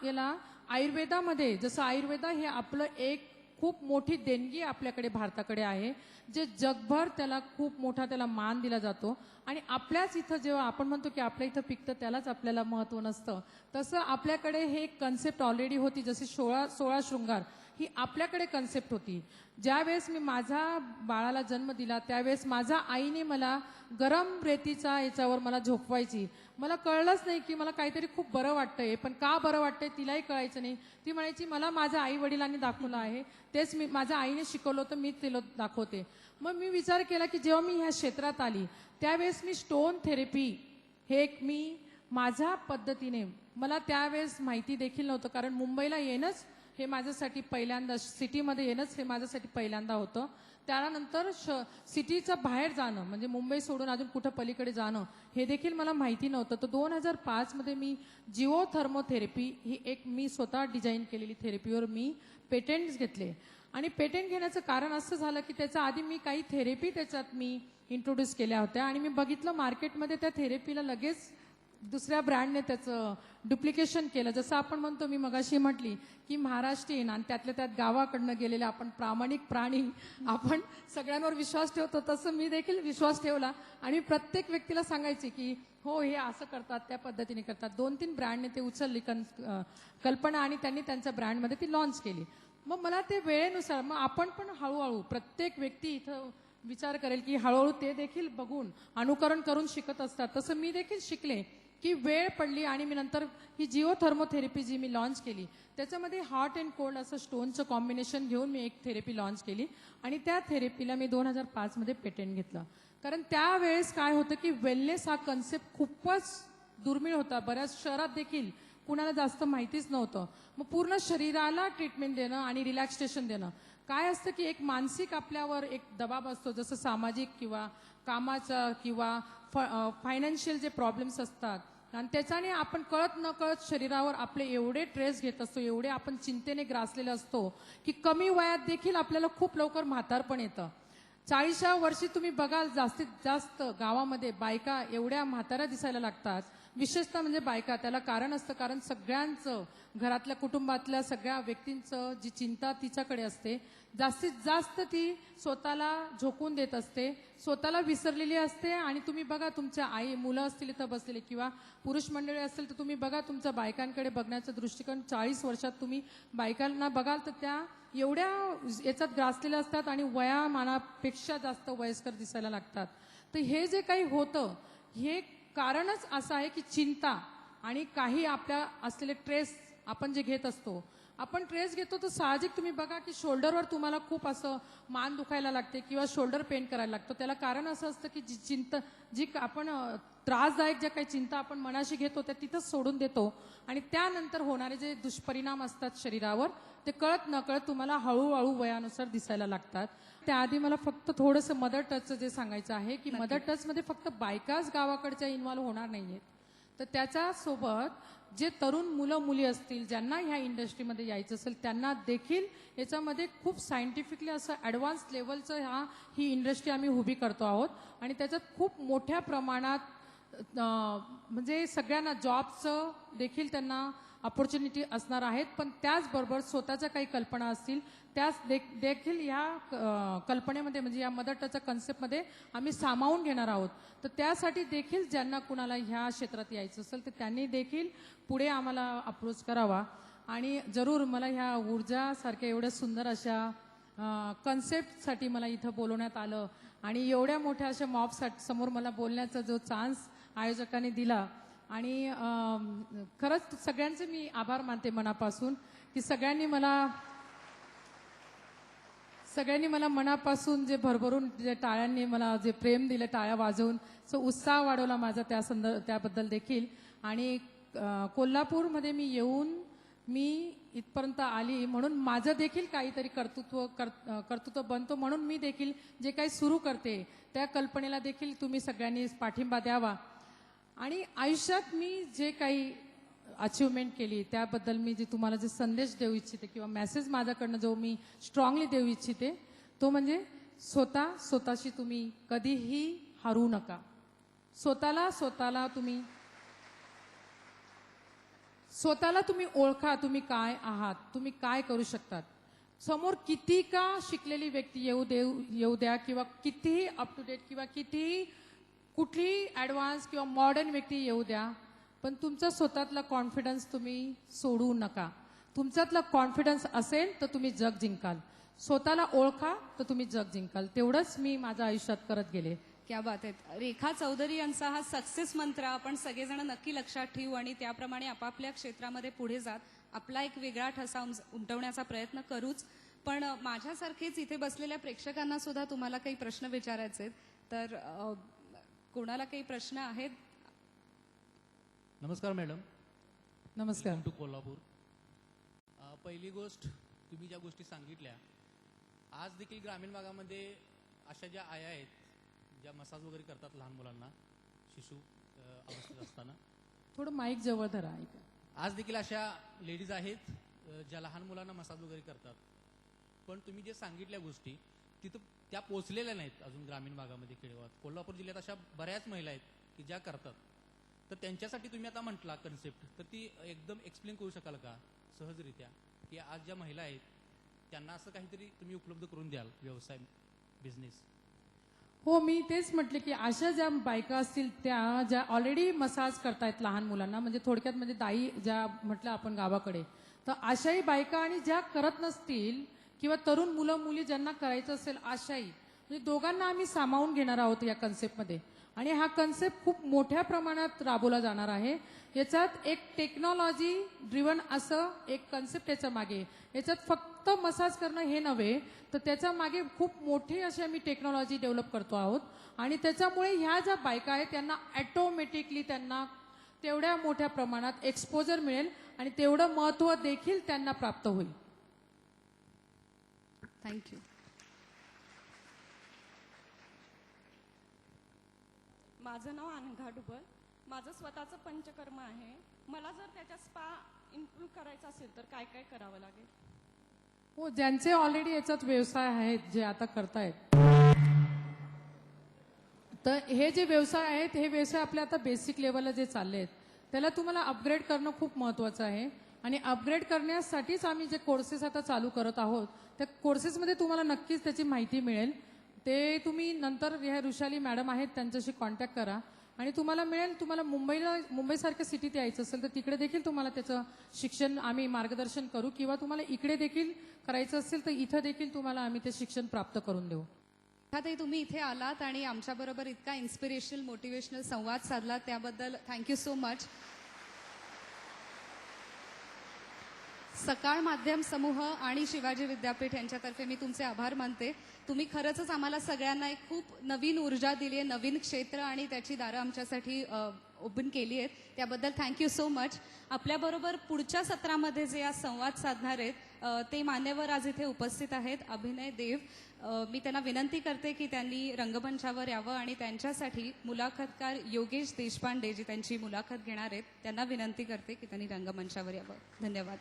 [SPEAKER 4] याला आयुर्वेदामध्ये जसं आयुर्वेदा हे आपलं एक खूप मोठी देणगी आपल्याकडे भारताकडे आहे, जे जगभर त्याला खूप मोठा त्याला मान दिला जातो. आणि आपल्याच इथं जेव्हा आपण म्हणतो की आपल्या इथं पिकतं त्यालाच आपल्याला महत्त्व नसतं, तसं आपल्याकडे हे एक कन्सेप्ट ऑलरेडी होती. जशी 16 शृंगार ही आपल्याकडे कन्सेप्ट होती. ज्यावेळेस मी माझ्या बाळाला जन्म दिला त्यावेळेस माझ्या आईने मला गरम रेतीचा याच्यावर मला झोपवायची. मला कळलंच नाही की मला काहीतरी खूप बरं वाटतंय, पण का बरं वाटतंय तिलाही कळायचं नाही. ती म्हणायची मला माझ्या आई वडिलांनी दाखवलं आहे, तेच मी माझ्या आईने शिकवलं होतं मी तिला दाखवते. मग मी विचार केला की जेव्हा मी ह्या क्षेत्रात आली त्यावेळेस मी स्टोन थेरपी हे एक मी माझ्या पद्धतीने, मला त्यावेळेस माहिती देखील नव्हतं, कारण मुंबईला येणंच हे माझ्यासाठी पहिल्यांदा, सिटीमध्ये येणंच हे माझ्यासाठी पहिल्यांदा होतं. त्यानंतर सिटीच्या बाहेर जाणं म्हणजे मुंबई सोडून अजून कुठं पलीकडे जाणं हे देखील मला माहिती नव्हतं. तर 2005 मध्ये मी जिओथर्मोथेरपी ही एक मी स्वतः डिझाईन केलेली थेरपीवर मी पेटंट्स घेतले. आणि पेटंट घेण्याचं कारण असं झालं की त्याच्या आधी मी काही थेरपी त्याच्यात मी इंट्रोड्यूस केल्या होत्या आणि मी बघितलं मार्केटमध्ये त्या थेरपीला लगेच दुसऱ्या ब्रँडने त्याचं डुप्लिकेशन केलं. जसं आपण म्हणतो, मी मगाशी म्हटली की महाराष्ट्रीयन आणि त्यातल्या त्यात गावाकडनं गेलेले आपण प्रामाणिक प्राणी, आपण सगळ्यांवर विश्वास ठेवतो, तसं मी देखील विश्वास ठेवला आणि प्रत्येक व्यक्तीला सांगायचे की हो हे असं करतात त्या पद्धतीने करतात. 2-3 ब्रँडने ते उचलली कल्पना आणि त्यांनी त्यांच्या ब्रँडमध्ये ती लॉन्च केली. मग मला ते वेळेनुसार, मग आपण पण हळूहळू प्रत्येक व्यक्ती इथं विचार करेल की हळूहळू ते देखील बघून अनुकरण करून शिकत असतात, तसं मी देखील शिकले की वेळ पडली. आणि मी नंतर ही जिओथर्मोथेरपी जी मी लॉन्च केली त्याच्यामध्ये हॉट अँड कोल्ड असं स्टोनचं कॉम्बिनेशन घेऊन मी एक थेरपी लॉन्च केली आणि त्या थेरपीला मी 2005 मध्ये पेटंट घेतलं. कारण त्यावेळेस काय होतं की वेलनेस हा कन्सेप्ट खूपच दुर्मिळ होता. बऱ्याच शहरात देखील कुणाला जास्त माहितीच नव्हतं. मग पूर्ण शरीराला ट्रीटमेंट देणं आणि रिलॅक्सेशन देणं, काय असतं की एक मानसिक आपल्यावर एक दबाव असतो, जसं सामाजिक किंवा कामाचा किंवा फायनान्शियल जे प्रॉब्लेम्स असतात आणि त्याच्याने आपण कळत न कळत शरीरावर आपले एवढे ट्रेस घेत असतो, एवढे आपण चिंतेने ग्रासलेले असतो की कमी वयात देखील आपल्याला खूप लवकर म्हातारपण येतं. 40व्या वर्षी तुम्ही बघाल जास्तीत जास्त गावामध्ये बायका एवढ्या म्हाताऱ्या दिसायला लागतात, विशेषतः म्हणजे बायका. त्याला कारण असतं, कारण सगळ्यांचं घरातल्या कुटुंबातल्या सगळ्या व्यक्तींचं जी चिंता तिच्याकडे असते. जास्तीत जास्त ती स्वतःला झोकून देत असते, स्वतःला विसरलेली असते. आणि तुम्ही बघा तुमच्या आई मुलं असतील इथं बसलेले किंवा पुरुष मंडळी असतील तर तुम्ही बघा तुमच्या बायकांकडे बघण्याचा दृष्टिकोन 40 वर्षात तुम्ही बायकांना बघाल तर त्या एवढ्या याच्यात ग्रासलेल्या असतात आणि वयामानापेक्षा जास्त वयस्कर दिसायला लागतात. तर हे जे काही होतं हे कारणच असं आहे की चिंता आणि काही आपल्या असलेले ट्रेस आपण जे घेत असतो. आपण ट्रेस घेतो तर साहजिक तुम्ही बघा की शोल्डरवर तुम्हाला खूप असं मान दुखायला लागते किंवा शोल्डर पेन करायला लागतो. त्याला कारण असं असतं की जी आपण त्रासदायक ज्या काही चिंता आपण मनाशी घेतो त्या तिथंच सोडून देतो आणि त्यानंतर होणारे जे दुष्परिणाम असतात शरीरावर ते कळत नकळत तुम्हाला हळूहळू वयानुसार दिसायला लागतात. त्याआधी मला फक्त थोडंसं मदर टचचं जे सांगायचं आहे की मदर टचमध्ये फक्त बायकाच गावाकडच्या इन्व्हॉल्व्ह होणार नाहीयेत, तर त्याच्यासोबत जे तरुण मुलं मुली असतील ज्यांना ह्या इंडस्ट्रीमध्ये यायचं असेल त्यांना देखील याच्यामध्ये खूप सायंटिफिकली असं ॲडव्हान्स लेवलचं ही इंडस्ट्री आम्ही उभी करतो आहोत. आणि त्याच्यात खूप मोठ्या प्रमाणात म्हणजे सगळ्यांना जॉबचं देखील त्यांना ऑपॉर्च्युनिटी असणार आहेत. पण त्याचबरोबर स्वतःच्या काही कल्पना असतील त्याच देखील ह्या कल्पनेमध्ये म्हणजे या मदर टचच्या कन्सेप्टमध्ये आम्ही सामावून घेणार आहोत. तर त्यासाठी देखील ज्यांना कुणाला ह्या क्षेत्रात यायचं असेल तर त्यांनी देखील पुढे आम्हाला अप्रोच करावा. आणि जरूर मला ह्या ऊर्जासारख्या एवढ्या सुंदर अशा कन्सेप्टसाठी मला इथं बोलवण्यात आलं आणि एवढ्या मोठ्या अशा मॉब समोर मला बोलण्याचा जो चान्स आयोजकांनी दिला आणि खरंच सगळ्यांचे मी आभार मानते मनापासून की सगळ्यांनी मला मनापासून जे भरभरून जे टाळ्यांनी मला जे प्रेम दिलं, टाळ्या वाजवून सो उत्साह वाढवला माझा त्याबद्दल देखील. आणि कोल्हापूरमध्ये मी येऊन इथपर्यंत आली म्हणून माझं देखील काहीतरी कर्तृत्व बनतो म्हणून मी देखील जे काही सुरू करते त्या कल्पनेला देखील तुम्ही सगळ्यांनी पाठिंबा द्यावा. आणि आयुष्यात मी जे काही अचिव्हमेंट केली त्याबद्दल मी तुम्हाला जे संदेश देऊ इच्छिते किंवा मेसेज माझ्याकडनं जो मी स्ट्रॉंगली देऊ इच्छिते तो म्हणजे स्वतःशी तुम्ही कधीही हरू नका. स्वतःला तुम्ही ओळखा, तुम्ही काय आहात, तुम्ही काय करू शकतात. समोर किती का शिकलेली व्यक्ती येऊ द्या किंवा कितीही अप टू डेट किंवा कितीही कुठलीही ॲडव्हान्स किंवा मॉडर्न व्यक्ती येऊ द्या, पण तुमचा स्वतःतला कॉन्फिडन्स तुम्ही सोडू नका. तुमच्यातला कॉन्फिडन्स असेल तर तुम्ही जग जिंकाल. स्वतःला ओळखा तर तुम्ही जग जिंकाल. तेवढंच मी माझ्या आयुष्यात करत गेले.
[SPEAKER 3] क्या बात आहे. रेखा चौधरी यांचा हा सक्सेस मंत्र आपण सगळेजण नक्की लक्षात ठेवू आणि त्याप्रमाणे आपापल्या क्षेत्रामध्ये पुढे जात आपला एक वेगळा ठसा उमटवण्याचा प्रयत्न करूच. पण माझ्यासारखेच इथे बसलेल्या प्रेक्षकांना सुद्धा तुम्हाला काही प्रश्न विचारायचे आहेत, तर कोणाला काही प्रश्न आहेत?
[SPEAKER 5] नमस्कार मॅडम.
[SPEAKER 4] नमस्कार.
[SPEAKER 5] टू कोल्हापूर. पहिली गोष्ट तुम्ही ज्या गोष्टी सांगितल्या, आज देखील ग्रामीण भागामध्ये अशा ज्या आया आहेत ज्या मसाज वगैरे करतात लहान मुलांना शिशु अवस्थेत असताना.
[SPEAKER 4] थोडं माईक जवळ धरा.
[SPEAKER 5] आज देखील अशा लेडीज आहेत ज्या लहान मुलांना मसाज वगैरे करतात. पण तुम्ही जे सांगितल्या गोष्टी तिथं त्या पोचलेल्या नाहीत अजून ग्रामीण भागामध्ये, खेडेगावात. कोल्हापूर जिल्ह्यात अशा बऱ्याच महिला आहेत की ज्या करतात. तर त्यांच्यासाठी तुम्ही आता म्हटला कन्सेप्ट, तर ती एकदम एक्सप्लेन करू शकाल का सहजरित्या की आज ज्या महिला आहेत त्यांना असं काहीतरी तुम्ही उपलब्ध करून द्याल व्यवसाय, बिझनेस?
[SPEAKER 4] हो, मी तेच म्हटले की अशा ज्या बायका असतील त्या ज्या ऑलरेडी मसाज करतायत लहान मुलांना, म्हणजे थोडक्यात म्हणजे दाई ज्या म्हटलं आपण गावाकडे, तर अशाही बायका आणि ज्या करत नसतील किंवा तरुण मुलं मुली ज्यांना करायचं असेल अशाही, म्हणजे दोघांना आम्ही सामावून घेणार आहोत या कन्सेप्टमध्ये. आणि हा कन्सेप्ट खूप मोठ्या प्रमाणात राबवला जाणार आहे. याच्यात एक टेक्नॉलॉजी ड्रिव्हन असं एक कन्सेप्ट याच्या मागे. याच्यात फक्त मसाज करणं हे नव्हे, तर त्याच्या मागे खूप मोठी अशी आम्ही टेक्नॉलॉजी डेव्हलप करतो आहोत. आणि त्याच्यामुळे ह्या ज्या बायका आहेत त्यांना ॲटोमॅटिकली त्यांना तेवढ्या मोठ्या प्रमाणात एक्सपोजर मिळेल आणि तेवढं महत्त्व देखील त्यांना प्राप्त होईल.
[SPEAKER 3] थँक्यू.
[SPEAKER 6] माझं नाव अनघा डुबल. माझं स्वतःचं पंचकर्म आहे. मला जर त्याच्यात स्पा इन्क्लूड करायचा असेल तर काय काय करावं लागेल?
[SPEAKER 4] हो, ज्यांचे ऑलरेडी याच्यात व्यवसाय आहेत जे आता करतायत, तर हे जे व्यवसाय आहेत हे व्यवसाय आपले आता बेसिक लेवलला जे चालले आहेत त्याला तुम्हाला अपग्रेड करणं खूप महत्वाचं आहे. आणि अपग्रेड करण्यासाठीच आम्ही जे कोर्सेस आता चालू करत आहोत त्या कोर्सेसमध्ये तुम्हाला नक्कीच त्याची माहिती मिळेल. ते तुम्ही नंतर ह्या ऋषाली मॅडम आहेत त्यांच्याशी कॉन्टॅक्ट करा आणि तुम्हाला मिळेल. तुम्हाला मुंबईसारख्या सिटीत यायचं असेल तर तिकडे देखील तुम्हाला त्याचं शिक्षण आम्ही मार्गदर्शन करू, किंवा तुम्हाला इकडे देखील करायचं असेल तर इथं देखील तुम्हाला आम्ही ते शिक्षण प्राप्त करून देऊ.
[SPEAKER 3] रेखाताई, तुम्ही इथे आलात आणि आमच्याबरोबर इतका इन्स्पिरेशनल मोटिवेशनल संवाद साधला त्याबद्दल थँक्यू सो मच. सकाळ माध्यम समूह आणि शिवाजी विद्यापीठ यांच्यातर्फे मी तुमचे आभार मानते. तुम्ही खरंच आम्हाला सगळ्यांना एक खूप नवीन ऊर्जा दिली आहे, नवीन क्षेत्र आणि त्याची दारं आमच्यासाठी ओपन केली आहेत, त्याबद्दल थँक्यू सो मच. आपल्याबरोबर पुढच्या सत्रामध्ये जे आज संवाद साधणार आहेत ते मान्यवर आज इथे उपस्थित आहेत. अभिनय देव, मी त्यांना विनंती करते की त्यांनी रंगमंचावर यावं आणि त्यांच्यासाठी मुलाखतकार योगेश देशपांडे जी त्यांची मुलाखत घेणार आहेत त्यांना विनंती करते की त्यांनी रंगमंचावर यावं. धन्यवाद.